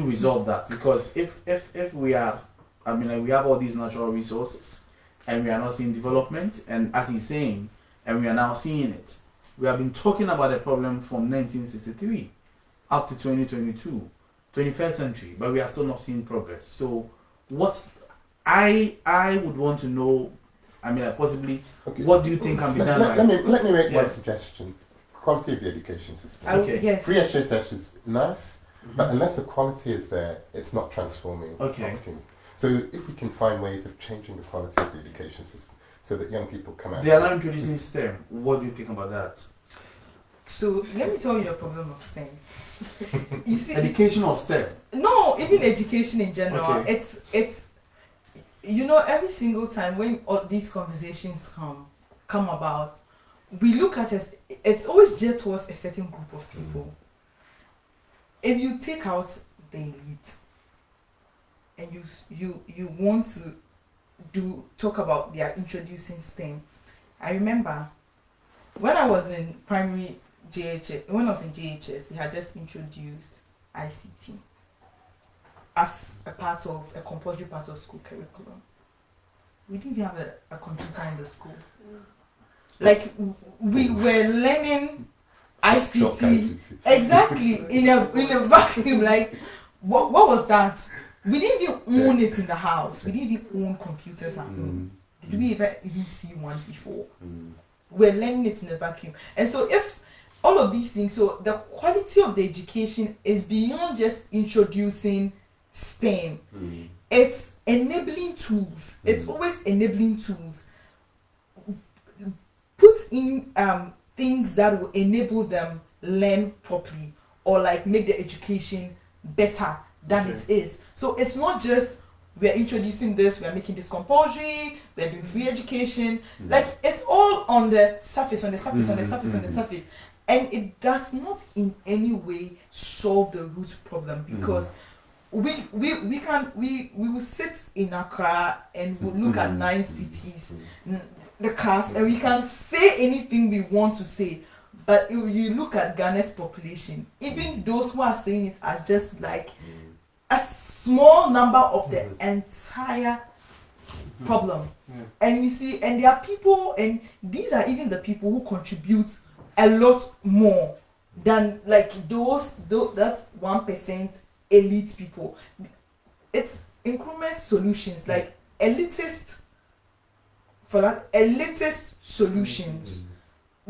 resolve that? Because if we are, I mean, like, we have all these natural resources and we are not seeing development, and as he's saying, and we are now seeing it. We have been talking about the problem from 1963 up to 2022, 21st century, but we are still not seeing progress. So what I would want to know, I mean, like, possibly, what do you think can be done? Let me make one suggestion. Quality of the education system. Okay. Yes. Free HSS is nice, but unless the quality is there, it's not transforming opportunities. So if we can find ways of changing the quality of the education system so that young people come out. They are now introducing STEM. What do you think about that? So let me tell you the problem of STEM. You see, Education of STEM. No, even education in general. It's every single time when all these conversations come about, we look at it. It's always geared towards a certain group of people. If you take out the elite, and you want to talk about they are introducing STEM, I remember when I was in primary JHS, when I was in JHS, they had just introduced ICT as a compulsory part of school curriculum. We didn't even have a computer in the school. Like, we were learning ICT exactly in a vacuum. Like, what was that? We didn't even own it in the house. We didn't even own computers at home. Did we even see one before? We're learning it in a vacuum. And so if all of these things, so the quality of the education is beyond just introducing STEM. It's enabling tools. It's always enabling tools. Put in things that will enable them learn properly, or like make the education better than it is. So it's not just we are introducing this, we are making this compulsory, we are doing free education. Like, it's all on the surface, on the surface. And it does not in any way solve the root problem, because we will sit in Accra and we'll look at 9 cities, the cast, and we can say anything we want to say. But if you look at Ghana's population, even those who are saying it are just like a small number of the entire problem. And you see, and there are people, and these are even the people who contribute a lot more than like that's 1% elite people. It's Nkrumah's solutions, like elitist solutions,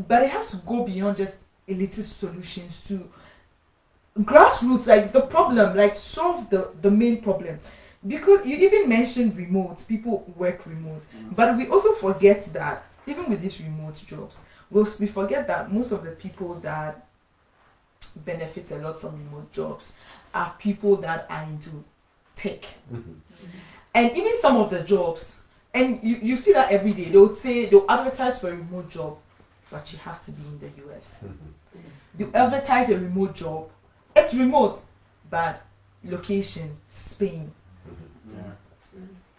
but it has to go beyond just elitist solutions to grassroots, like the problem, like solve the main problem. Because you even mentioned remote, people work remote, but we also forget that even with these remote jobs, we forget that most of the people that benefit a lot from remote jobs are people that are into tech. And even some of the jobs, and you see that every day, they'll advertise for a remote job, but you have to be in the US. You advertise a remote job, it's remote, but location, Spain.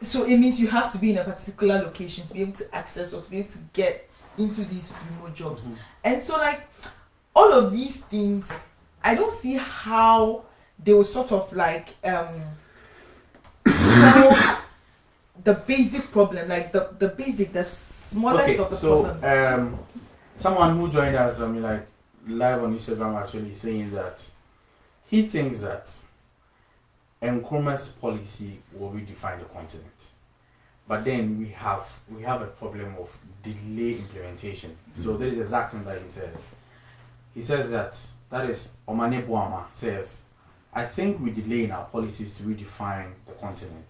So it means you have to be in a particular location to be able to access or to be able to get into these remote jobs. And so like all of these things, I don't see how they will sort of like solve the basic problem, like the smallest of the problems. Someone who joined us, like live on Instagram, actually saying that he thinks that Nkrumah's policy will redefine the continent, but then we have a problem of delay implementation. So that is exactly that he says. He says that is Omane Boama says, I think we delay in our policies to redefine the continent,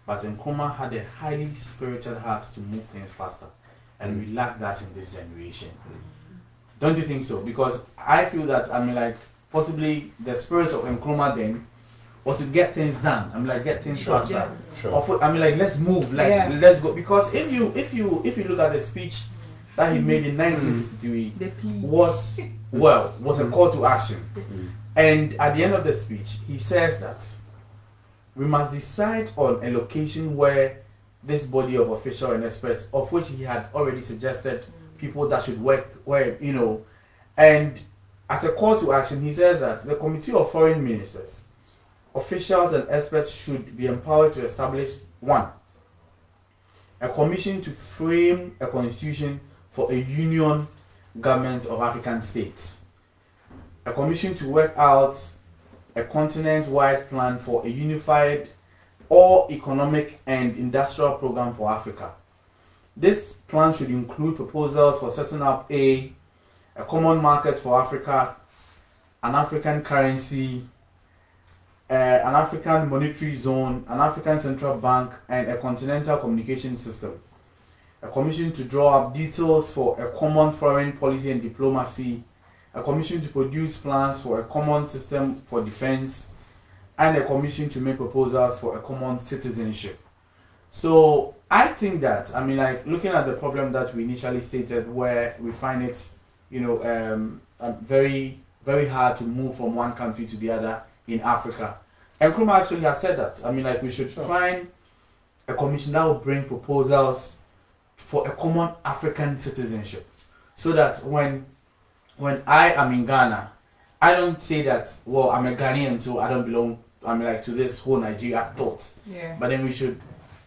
but Nkrumah had a highly spirited heart to move things faster, and we lack that in this generation. Don't you think so? Because I feel that possibly the spirit of Nkrumah then was to get things done. Get things faster. Sure. Let's move. Let's go. Because if you look at the speech that he made in 1963, was a call to action. And at the end of the speech, he says that we must decide on a location where this body of officials and experts, of which he had already suggested people that should work, and as a call to action, he says that the Committee of Foreign Ministers, officials and experts should be empowered to establish a commission to frame a constitution for a union government of African states, a commission to work out a continent-wide plan for a unified all-economic and industrial program for Africa. This plan should include proposals for setting up a common market for Africa, an African currency, an African monetary zone, an African central bank, and a continental communication system. A commission to draw up details for a common foreign policy and diplomacy, a commission to produce plans for a common system for defense, and a commission to make proposals for a common citizenship. So I think that, looking at the problem that we initially stated, where we find it, very, very hard to move from one country to the other in Africa. Nkrumah actually has said that. We should find a commission that will bring proposals for a common African citizenship, so that when I am in Ghana, I don't say that, well, I'm a Ghanaian, so I don't belong, to this whole Nigeria thought. Yeah. But then we should,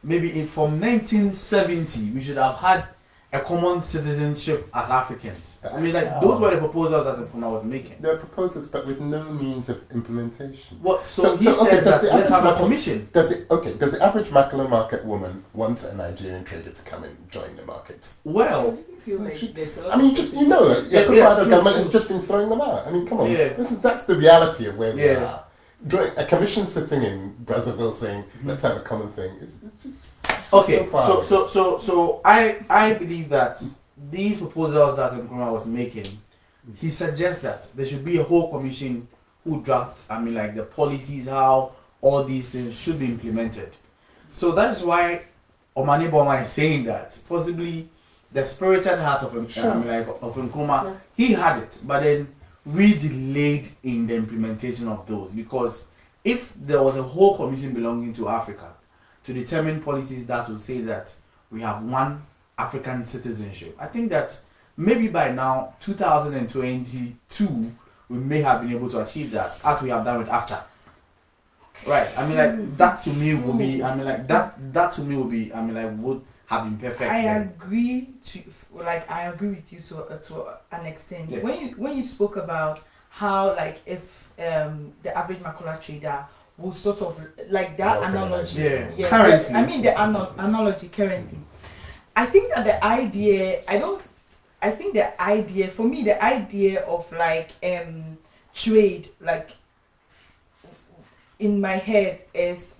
maybe from 1970, we should have had a common citizenship as Africans. Those were the proposals that Nkrumah was making. There are proposals, but with no means of implementation. So he said that let's have a commission. Does the average Makala market woman want a Nigerian trader to come and join the market? Well, feel like there's a lot government has just been throwing them out. Come on, that's the reality of where we are. A commission sitting in Brazzaville saying, let's have a common thing. It's just okay. So I believe that these proposals that Nkrumah was making, he suggests that there should be a whole commission who drafts, the policies, how all these things should be implemented. so that is why Omani Boma is saying that possibly the spirited heart of Nkrumah, he had it, but then we delayed in the implementation of those, because if there was a whole commission belonging to Africa to determine policies that will say that we have one African citizenship, I think that maybe by now 2022 we may have been able to achieve that, as we have done with AFTA. Right. I mean, like, that to me will be, I mean, like, that to me will be, I mean, like, would have been perfect. I agree with you to an extent. Yeah. When you spoke about how, like, if the average macula trader will sort of, like, that analogy. Yeah. Currently. I mean, the analogy currently. I think that the idea, for me, the idea of, like, trade, like, in my head is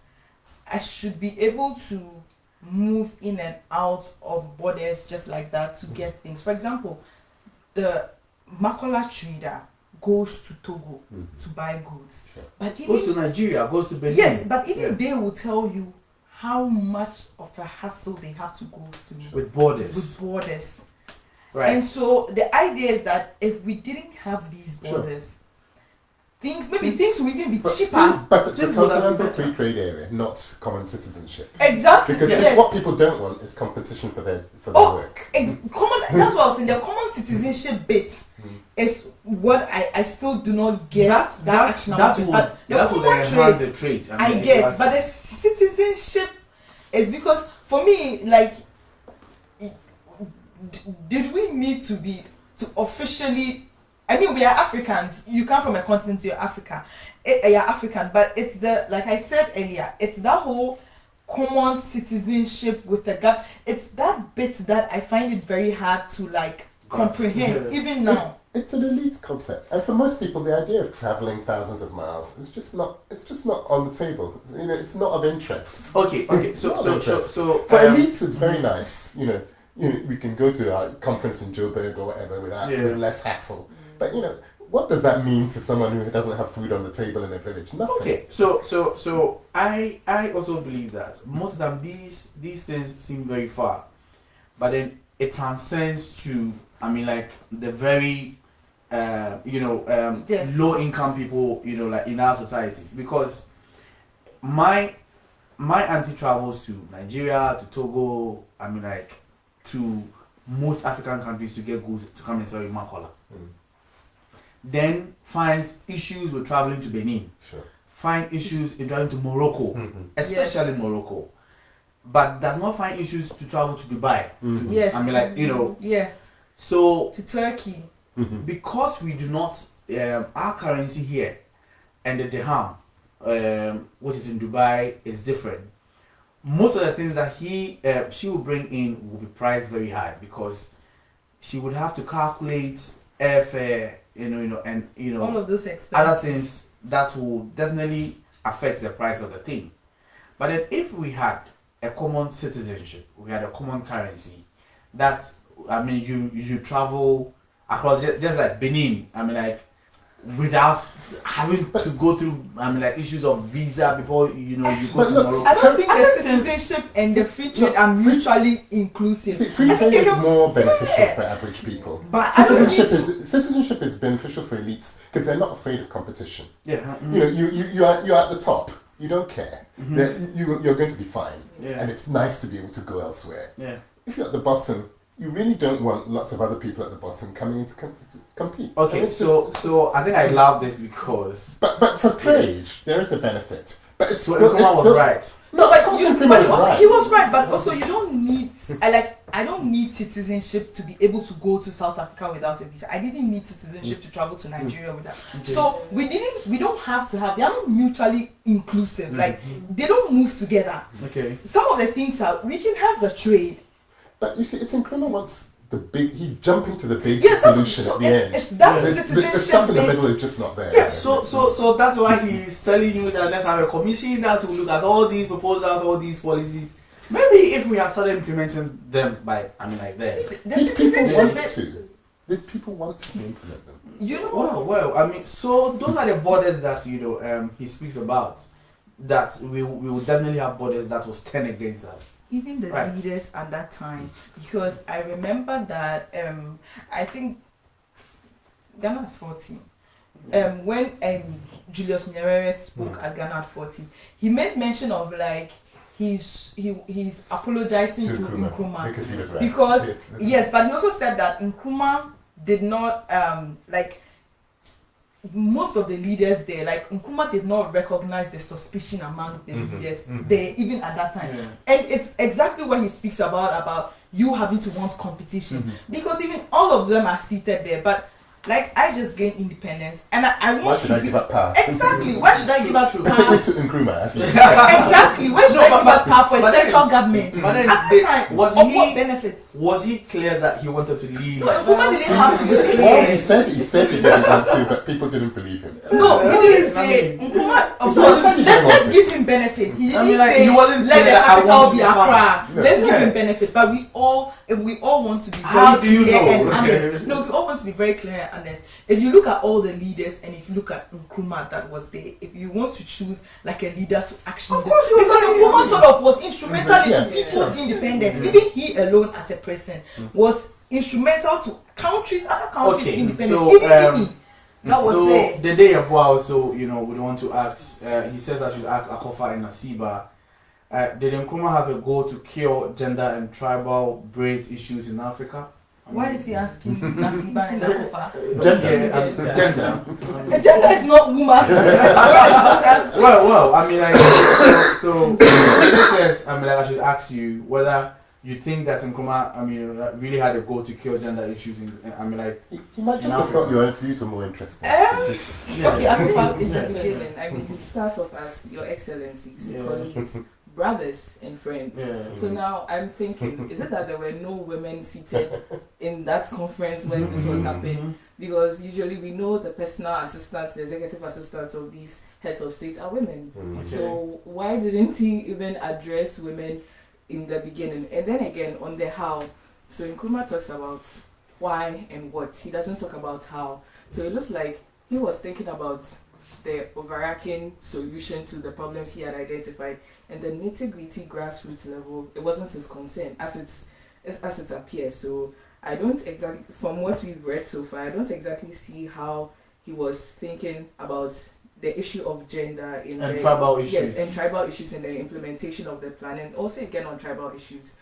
I should be able to move in and out of borders just like that to get things. For example, the Makola trader goes to Togo to buy goods. Sure. But even, goes to Nigeria, goes to Benin. yes, but even they will tell you how much of a hassle they have to go through With borders. Right. And so the idea is that if we didn't have these borders, things will even be cheaper. But it's a Things would have been continental better. free trade area, not common citizenship. Exactly. Because yes. what people don't want is competition for their work. That's what I was saying. The common citizenship bit is what I still do not get. That would enhance the trade. I get, but the citizenship is because for me, like, did we need to officially? I mean, we are Africans. You come from a continent, you're Africa. You're African, but it's like I said earlier, it's that whole common citizenship with the gap. It's that bit that I find it very hard to, like, comprehend, even now. It's an elite concept, and for most people, the idea of traveling thousands of miles is just not. It's just not on the table. You know, it's not of interest. Okay. So For elites, it's very nice. You know, we can go to a conference in Joburg or whatever with less hassle. But what does that mean to someone who doesn't have food on the table in a village? Nothing. Okay, so I also believe that most of the time these things seem very far, but then it transcends to, I mean, like, the very low income people, like, in our societies, because my auntie travels to Nigeria, to Togo, I mean, like, to most African countries to get goods to come and sell in Makola. Then finds issues with traveling to Benin. Sure. Find issues in traveling to Morocco, especially Morocco. But does not find issues to travel to Dubai. Yes. I mean, like, Yes. So to Turkey. Because we do not, our currency here and the dirham, which is in Dubai, is different. Most of the things that she will bring in will be priced very high, because she would have to calculate airfare, and all of those expenses. other things that will definitely affect the price of the thing. But then if we had a common citizenship, we had a common currency, that, I mean, you travel across, just like Benin, I mean, like, without having to go through, I mean, like, issues of visa before you go to Morocco. I don't think the citizenship and the free trade are mutually inclusive. See, free trade is more beneficial for average people. But Citizenship is beneficial for elites because they're not afraid of competition. Yeah. You're at the top. You don't care. You're going to be fine. Yeah. And it's nice to be able to go elsewhere. Yeah. If you're at the bottom, you really don't want lots of other people at the bottom coming in to compete. Okay, so I think I love this because... But for trade, there is a benefit. But it's So still... Nkrumah was right. No, but of course he Nkrumah is right. was right, but also you don't need... I don't need citizenship to be able to go to South Africa without a visa. I didn't need citizenship to travel to Nigeria without. Okay. So we don't have to have... They are not mutually inclusive. Like, they don't move together. Okay. Some of the things are... We can have the trade. But you see, it's Nkrumah wants the big... He jumping to the big Yes, solution so at the end. It's that The citizenship stuff in the bit. middle is just not there. Yeah, so that's why he's telling you that let's have a commission that will look at all these proposals, all these policies. Maybe if we have started implementing them by, I mean, like that. The Did people citizenship want bit. to? Did people want to implement them? You know, Well, I mean, so those are the borders that he speaks about. that we will definitely have borders that was turned against us. Even the Right. leaders at that time, because I remember that I think Ghana at 40. When Julius Nyerere spoke at Ghana at 40, he made mention of like he's apologizing to Nkrumah because he was right. because yes, but he also said that Nkrumah did not like most of the leaders there, like Nkrumah did not recognize the suspicion among the leaders there even at that time. Yeah. And it's exactly what he speaks about you having to want competition because even all of them are seated there, but like I just gained independence and I want Why should to I give up power? Exactly. Why should I give up power? Particularly to Nkrumah. As you say. Exactly. Why should I give up power for a but then- central government? But then At the time, was of he- what benefit? Was he clear that he wanted to leave? No, Nkrumah didn't have to be Well, clear. he said he didn't want to, but people didn't believe him. No, he didn't say Nkrumah. Of No, course, he said he didn't want let's to. give him benefit. He didn't I mean, like, say he wasn't let clear the that I capital want be to be Accra. No. Let's give Yeah. him benefit. But if we all want to be How very do you clear know? and honest. No, if we all want to be very clear and honest. If you look at all the leaders and if you look at Nkrumah that was there, if you want to choose like a leader to action Of this, course he was because very Nkrumah sort of was instrumental Yeah. in people's independence. Even he alone as a person was instrumental to other countries' Okay, independence. so, Even Guinea, that was so there. the day of also, we want to ask. He says I should ask Akofa and Nasiba. Did Nkrumah have a goal to cure gender and tribal braids issues in Africa? Why is he asking Nasiba and Akofa? Gender. Gender. Gender is not woman. Well, I mean, like, so he says, I mean, like, I should ask you whether you think that Nkrumah, I mean, really had a goal to cure gender issues I mean, like, You might just In have Africa. thought your views are more interesting. Okay, Akofa In is the the beginning. beginning, I mean, he starts off as your excellencies, Yeah. colleagues, brothers, and friends. yeah. So now I'm thinking, is it that there were no women seated in that conference when this was happening? Because usually we know the personal assistants, the executive assistants of these heads of state are women. Okay. So why didn't he even address women in the beginning? And then again, on the how. So Nkrumah talks about why and what. He doesn't talk about how. So it looks like he was thinking about the overarching solution to the problems he had identified, and the nitty-gritty grassroots level, it wasn't his concern as it appears. So I don't exactly, from what we've read so far, I don't exactly see how he was thinking about the issue of gender in And the, tribal issues. Yes, and tribal issues in the implementation of the plan, and also again on tribal issues.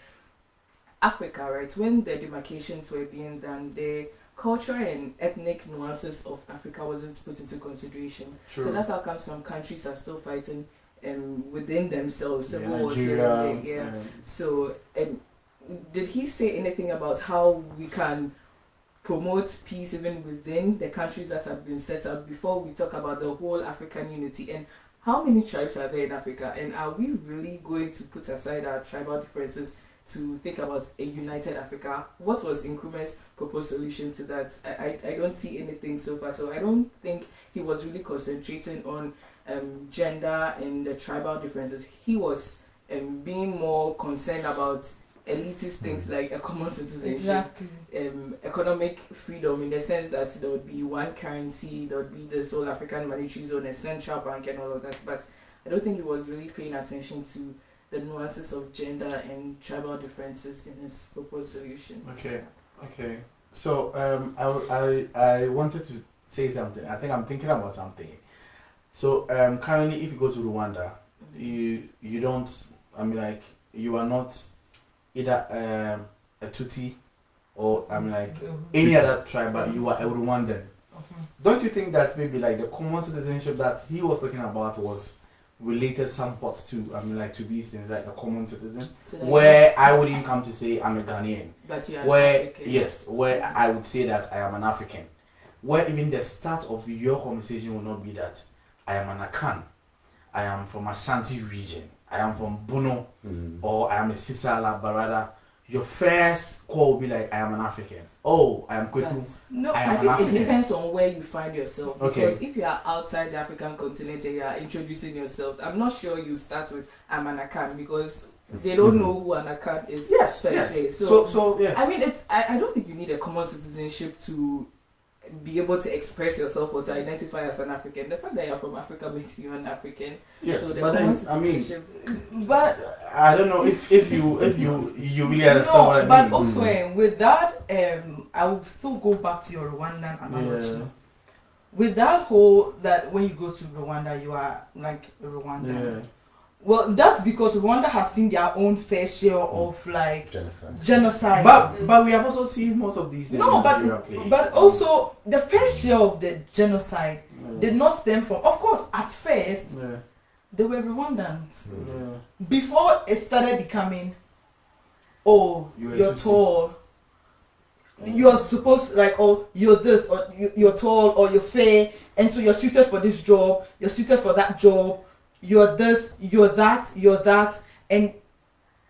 Africa, right? When the demarcations were being done, the cultural and ethnic nuances of Africa wasn't put into consideration. True. So that's how come some countries are still fighting within themselves. Civil wars here Nigeria. and there, yeah. So did he say anything about how we can promote peace even within the countries that have been set up before we talk about the whole African unity? And how many tribes are there in Africa? And are we really going to put aside our tribal differences to think about a united Africa? What was Nkrumah's proposed solution to that? I don't see anything so far. So I don't think he was really concentrating on gender and the tribal differences. He was being more concerned about elitist things like a common citizenship, Exactly. economic freedom in the sense that there would be one currency, there would be the sole African monetary zone, a central bank and all of that. But I don't think he was really paying attention to the nuances of gender and tribal differences in his proposed solution. Okay. So I wanted to say something. I think I'm thinking about something. So currently, if you go to Rwanda, you don't. I mean, like, you are not either a Tutsi or any other tribe, but you are a Rwandan. Don't you think that maybe like the common citizenship that he was talking about was related somewhat to, to these things, like a common citizen, So that where I wouldn't come to say I'm a Ghanaian, but you are where African. yes, where I would say that I am an African, where even the start of your conversation will not be that I am an Akan, I am from Ashanti region, I am from Bono, or I am a Sisala, but rather your first call will be like, I am an African. Oh, I am Kweku. No, I am I an think African. it depends on where you find yourself. Okay. Because if you are outside the African continent and you are introducing yourself, I'm not sure you start with I'm an Akan, because they don't know who an Akan is. Yes, per yes. se. So yeah. I mean, I don't think you need a common citizenship to be able to express yourself or to identify as an African. The fact that you're from Africa makes you an African. Yes, so the but then I mean, But I don't know if you really understand what I mean. but also with that, I will still go back to your Rwandan analogy. Yeah. With that whole that when you go to Rwanda, you are like Rwandan. Yeah. Well, that's because Rwanda has seen their own fair share of like genocide. But we have also seen most of these things. No, but also the fair share of the genocide did not stem from. Of course, at first they were Rwandans. Before it started becoming, oh, you're tall. You're supposed like, oh, you're this, or you're tall, or you're fair, and so you're suited for this job. You're suited for that job. You're this, you're that, and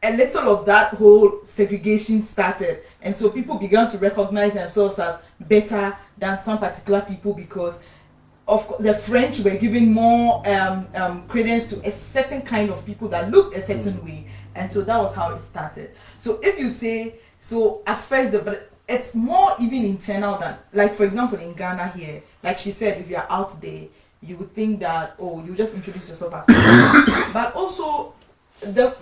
a little of that whole segregation started, and so people began to recognize themselves as better than some particular people because of course the French were giving more credence to a certain kind of people that looked a certain way, and so that was how it started. So if you say so at first, but it's more even internal than, like for example in Ghana here, like she said, if you're out there, you would think that, oh, you just introduce yourself as but also the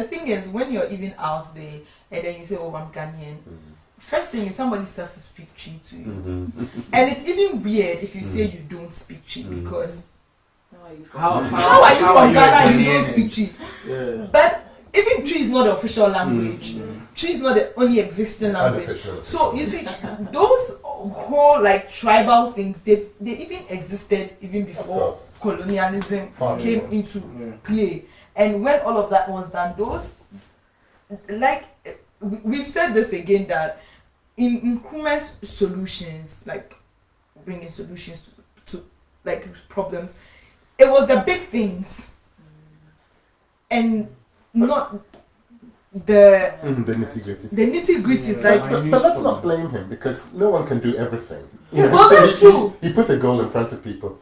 thing is when you're even out there and then you say, oh, I'm Ghanaian, first thing is somebody starts to speak Twi to you. And it's even weird if you say you don't speak Twi because how are you from Ghana you don't speak Twi? But even Twi is not the official language. Twi is not the only existing language. So you see, those whole like tribal things, they even existed even before colonialism came into play. And when all of that was done, those, like we've said this again, that in Nkrumah's solutions, like bringing solutions to like problems, it was the big things and not the nitty-gritties. The nitty-gritties, like. But let's not blame him because no one can do everything. Well, that's true. He put a goal in front of people.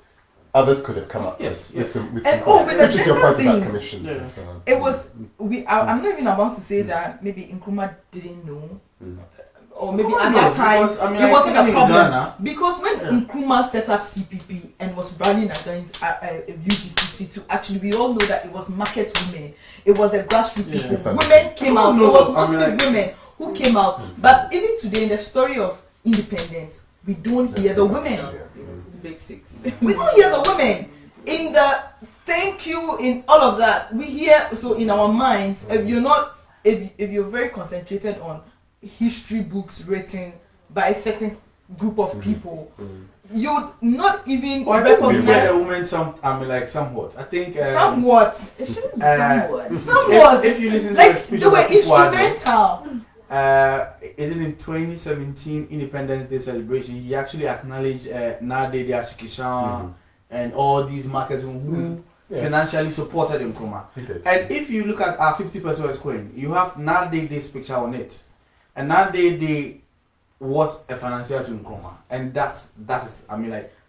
Others could have come up with some with which is your point about commissions and so on. It was I'm not even about to say that maybe Nkrumah didn't know. Or maybe at that time it wasn't a problem because when Nkrumah set up CPP and was rallying against UGCC to actually, we all know that it was market women, it was a grassroots people. Women came out. It was mostly women who came out. But even today in the story of independence, we don't hear the women. Big six. We don't hear the women in the thank you in all of that. We hear so in our minds. If you're very concentrated on history books written by a certain group of people, you'd not even recognize a woman. Somewhat. I think somewhat. It shouldn't be somewhat. Somewhat. If you listen to like the speech, they were instrumental. Isn't in 2017 Independence Day celebration, he actually acknowledged Nade Ashikishan and all these markets who financially supported Nkrumah. And if you look at our 50% West Queen, you have Nade Day's picture on it. And Nade Day was a financier to Nkrumah. And that is,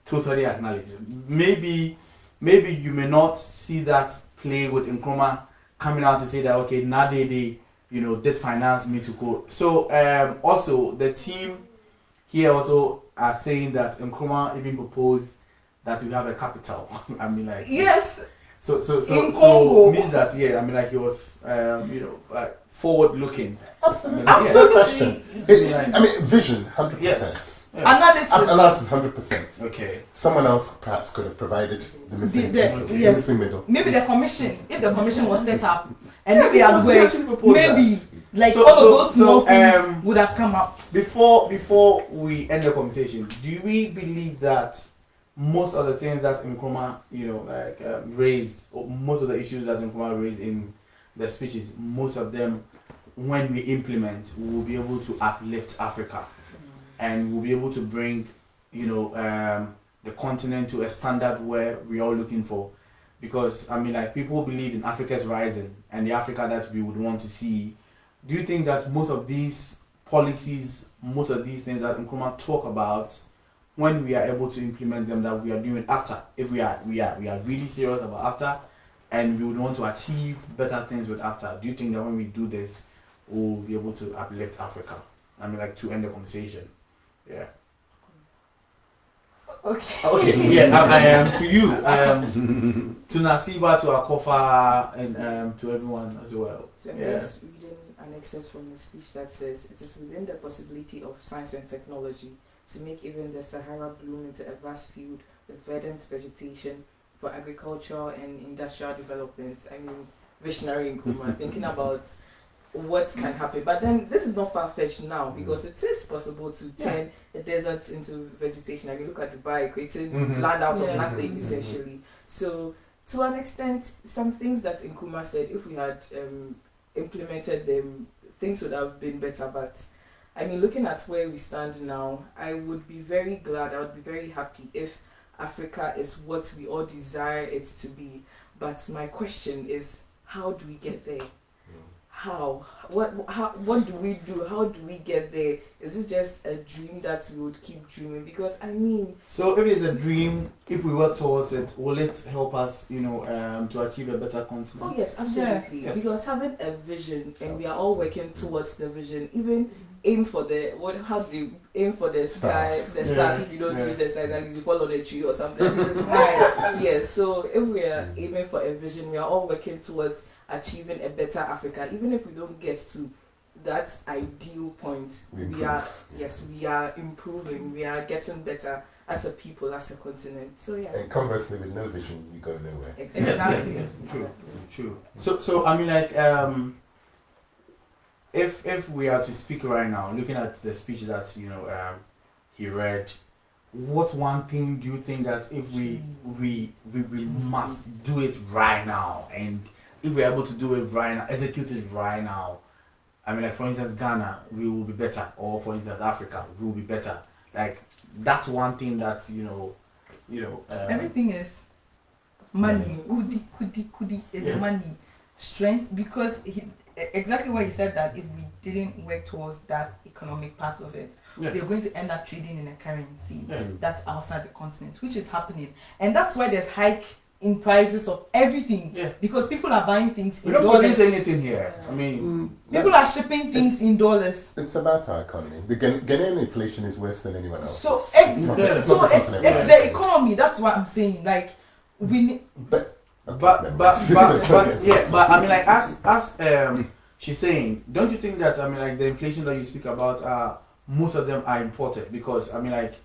totally acknowledged. Maybe you may not see that play with Nkrumah coming out to say that, okay, Nade Day, did finance me to go. So also the team here also are saying that Nkrumah even proposed that we have a capital. Yes. So in Congo means that he was forward looking. Absolutely. Vision 100%. Yes. Analysis 100%. Okay. Someone else perhaps could have provided the missing middle. Maybe the commission, if the commission was set up, and maybe all of those small things would have come up. Before we end the conversation, do we believe that most of the things that Nkrumah, raised, or most of the issues that Nkrumah raised in the speeches, most of them, when we implement, we will be able to uplift Africa, and we'll be able to bring, the continent to a standard where we are looking for. Because people believe in Africa's rising and the Africa that we would want to see. Do you think that most of these policies, most of these things that Nkrumah talk about, when we are able to implement them, that we are doing after? If we are really serious about after, and we would want to achieve better things with after, do you think that when we do this, we'll be able to uplift Africa? To end the conversation. Yeah. Okay. Okay. Yeah. I am to you. To Nasiba, to Akofa, and to everyone as well. So I'm just reading an excerpt from the speech that says, "It is within the possibility of science and technology to make even the Sahara bloom into a vast field with verdant vegetation for agriculture and industrial development." I mean, visionary Nkrumah, thinking about what can happen. But then this is not far-fetched now, because it is possible to turn a desert into vegetation. I mean, look at Dubai, creating land out of nothing, essentially. So to an extent, some things that Nkrumah said, if we had implemented them, things would have been better. But I mean, looking at where we stand now, I would be very glad, I would be very happy if Africa is what we all desire it to be. But my question is, how do we get there? How? What do we do? How do we get there? Is it just a dream that we would keep dreaming? Because I mean... So if it's a dream, if we work towards it, will it help us, to achieve a better continent? Oh yes, absolutely. Yes. Because having a vision, and we are all working towards the vision, even aim for the how do you aim for the sky, the stars? If you don't reach the stars, at least you fall on a tree or something. This is why. Yes. So if we are aiming for a vision, we are all working towards achieving a better Africa. Even if we don't get to that ideal point, we are improving. We are getting better as a people, as a continent. So yeah. And conversely, with no vision, you go nowhere. Exactly. Yes. True. So I mean, like, if we are to speak right now, looking at the speech that he read, what one thing do you think that if we must do it right now, and if we're able to do it right now, execute it right now, I mean, like, for instance, Ghana, we will be better, or for instance, Africa, we will be better. Like, that's one thing that everything is money. Kudi is money, strength. Because exactly what he said, that if we didn't work towards that economic part of it, we're going to end up trading in a currency that's outside the continent, which is happening, and that's why there's hike in prices of everything, because people are buying things in dollars. We don't produce anything here. I mean, people are shipping things in dollars. It's about our economy. The Ghanaian inflation is worse than anyone else. So it's the economy. That's what I'm saying. Like, we need. But I mean, like, as she's saying, don't you think that, I mean, like, the inflation that you speak about, most of them are imported? Because I mean, like,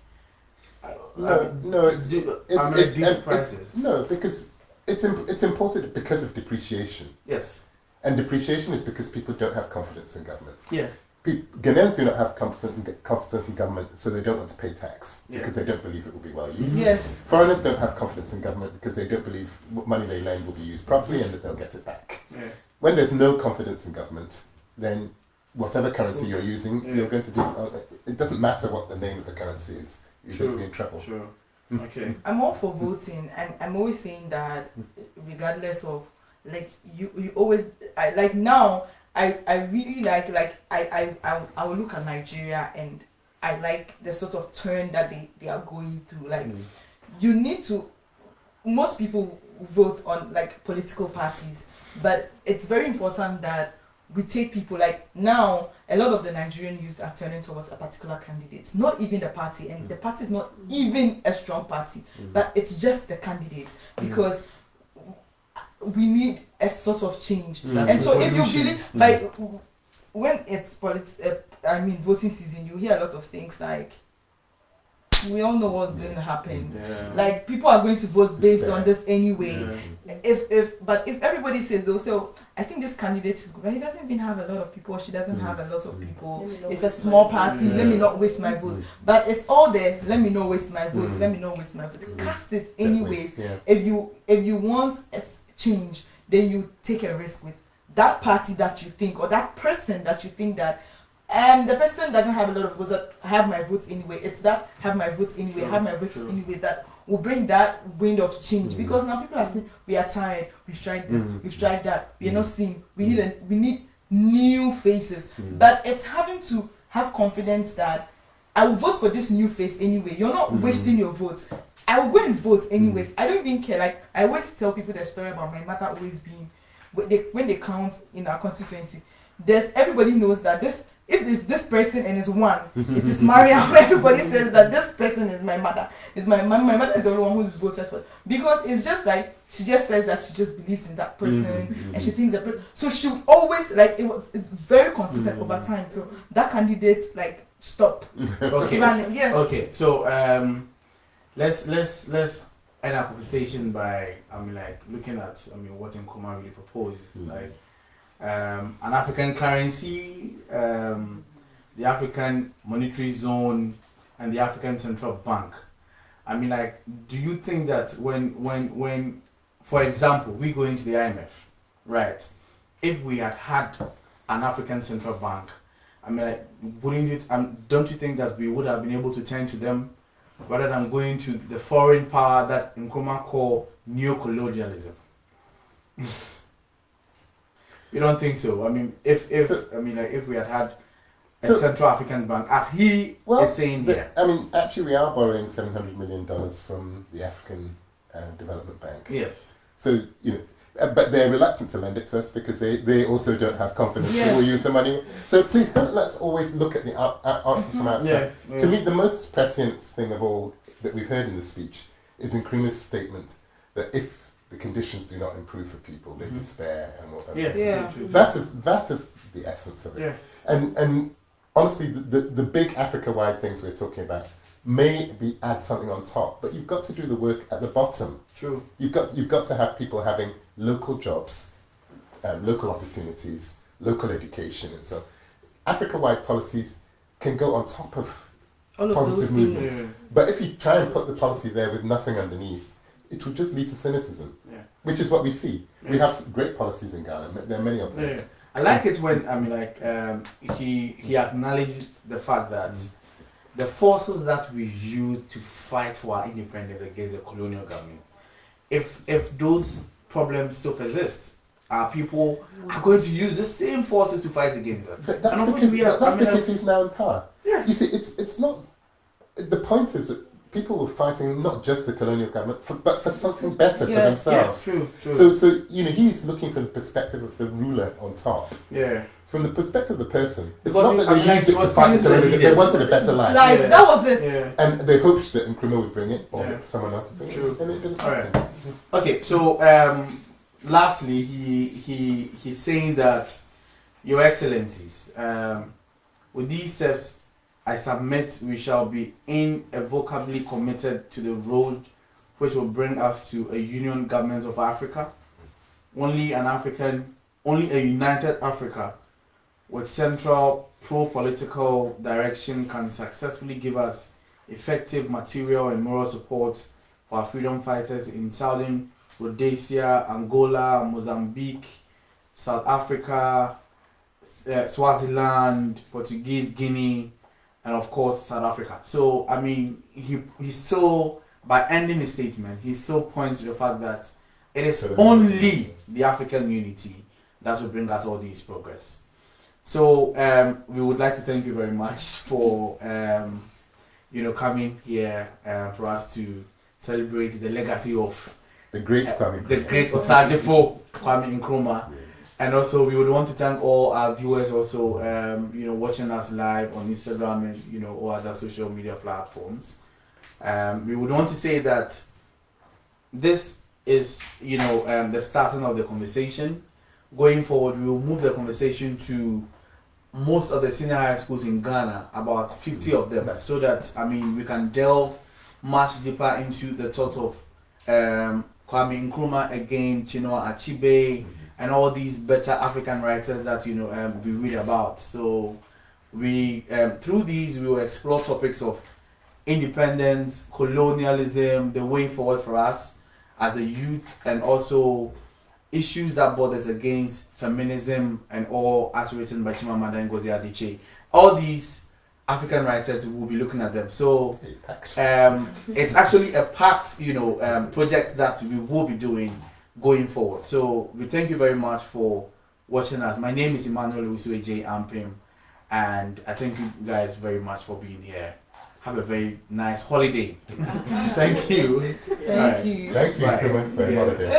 because it's imported because of depreciation. Yes. And depreciation is because people don't have confidence in government. Yeah. Ghanaians do not have confidence in government, so they don't want to pay tax because they don't believe it will be well used. Yes. Foreigners don't have confidence in government because they don't believe what money they lend will be used properly and that they'll get it back. Yeah. When there's no confidence in government, then whatever currency you're using, you're going to do. It doesn't matter what the name of the currency is. You're going to be in trouble. Sure. Okay. I'm all for voting, and I'm always saying that regardless of, like, you always, I really like I will look at Nigeria, and I like the sort of turn that they are going through. Like, you need to, most people vote on, like, political parties, but it's very important that we take people, like, now a lot of the Nigerian youth are turning towards a particular candidate, not even the party, and the party is not even a strong party, but it's just the candidate, because we need a sort of change. And so if you believe, like, when it's voting season, you hear a lot of things like, we all know what's going to happen. Like, people are going to vote based on this anyway. But if everybody says, they'll say, oh, I think this candidate is good, but he doesn't even have a lot of people, or she doesn't have a lot of people. It's a small party. Let me not waste my votes. But it's all there. Let me not waste my votes. Let me not waste my votes. Cast it anyways. If you want a change, then you take a risk with that party that you think, or that person that you think that the person doesn't have a lot of votes, that have my votes anyway. It's that have my votes anyway, anyway, that will bring that wind of change. Because now people are saying, we are tired, we've tried this, we've tried that, we are not seeing, we need new faces. But it's having to have confidence that I will vote for this new face anyway. You're not wasting your votes. I will go and vote anyways. I don't even care. Like, I always tell people the story about my mother always being, when they count in our constituency, everybody knows that if it's this person and it's one, it is Mariam. Everybody says that this person is my mother. It's my mom. My mother is the only one who's voted for. Because it's just like she just says that she just believes in that person and she thinks that person. So she would always it's very consistent over time. So that candidate stop. Okay. Yes. Okay. So let's end our conversation by looking at what Nkrumah really proposes. An African currency, the African monetary zone, and the African Central Bank. Do you think that when, for example, we go into the IMF, right? If we had an African Central Bank, don't you think that we would have been able to turn to them rather than going to the foreign power that Nkrumah called neo-colonialism? You don't think so? If we had a Central African Bank, as he is saying here. Actually, we are borrowing $700 million from the African Development Bank. Yes. So, but they're reluctant to lend it to us because they also don't have confidence that we'll use the money. So please let's always look at the answers from outside. Yeah. To me, the most prescient thing of all that we've heard in the speech is Nkrumah's statement that if the conditions do not improve for people, they despair and what. That is the essence of it. Yeah. And honestly, the big Africa-wide things we're talking about may add something on top, but you've got to do the work at the bottom. True. You've got to have people having local jobs, local opportunities, local education, and so Africa-wide policies can go on top of positive movements. Yeah. But if you try and put the policy there with nothing underneath, it will just lead to cynicism, which is what we see. Yeah. We have great policies in Ghana. There are many of them. Yeah. I like it when he acknowledged the fact that the forces that we use to fight for our independence against the colonial government, if those problems still persist, our people are going to use the same forces to fight against us. But that's because he's now in power. Yeah. You see, it's not. The point is that people were fighting not just the colonial government, but for something better for themselves. Yeah, true. So he's looking from the perspective of the ruler on top. Yeah. From the perspective of the person, it's not that they used it to fight the colonial. They wanted a better life. That was it. Yeah. And they hoped that Nkrumah would bring it, or that someone else would bring it. And it didn't happen. All right. Okay. So lastly, he's saying that, Your Excellencies, with these steps, I submit we shall be irrevocably committed to the road which will bring us to a union government of Africa. Only a united Africa with central pro-political direction can successfully give us effective material and moral support for our freedom fighters in Southern Rhodesia, Angola, Mozambique, South Africa, Swaziland, Portuguese Guinea, and of course South Africa. So he still, by ending his statement, he still points to the fact that it is only the African unity that will bring us all this progress. So we would like to thank you very much for coming here for us to celebrate the legacy of the great Kwame, the great Osagyefo Kwame Nkrumah. And also, we would want to thank all our viewers also, watching us live on Instagram and, all other social media platforms. We would want to say that this is, the starting of the conversation. Going forward, we will move the conversation to most of the senior high schools in Ghana, about 50 of them, so that, we can delve much deeper into the thought of Kwame Nkrumah again, Chinua Achebe, and all these better African writers that we read about. So we through these we will explore topics of independence, colonialism, the way forward for us as a youth, and also issues that borders against feminism and all as written by Chimamanda Ngozi Adichie. All these African writers, we will be looking at them. So it's actually a packed project that we will be doing going forward. So we thank you very much for watching us. My name is Emmanuel J. Ampim, and I thank you guys very much for being here. have a very nice holiday. Thank you. Thank you. Thank you, Right. Nkrumah, for Yeah. holiday.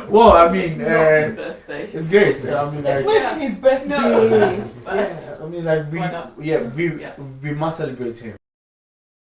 Well, I mean, Birthday. it's great. I mean, It's like, not even his birthday. No. yeah, I mean, like Why not? we must celebrate him.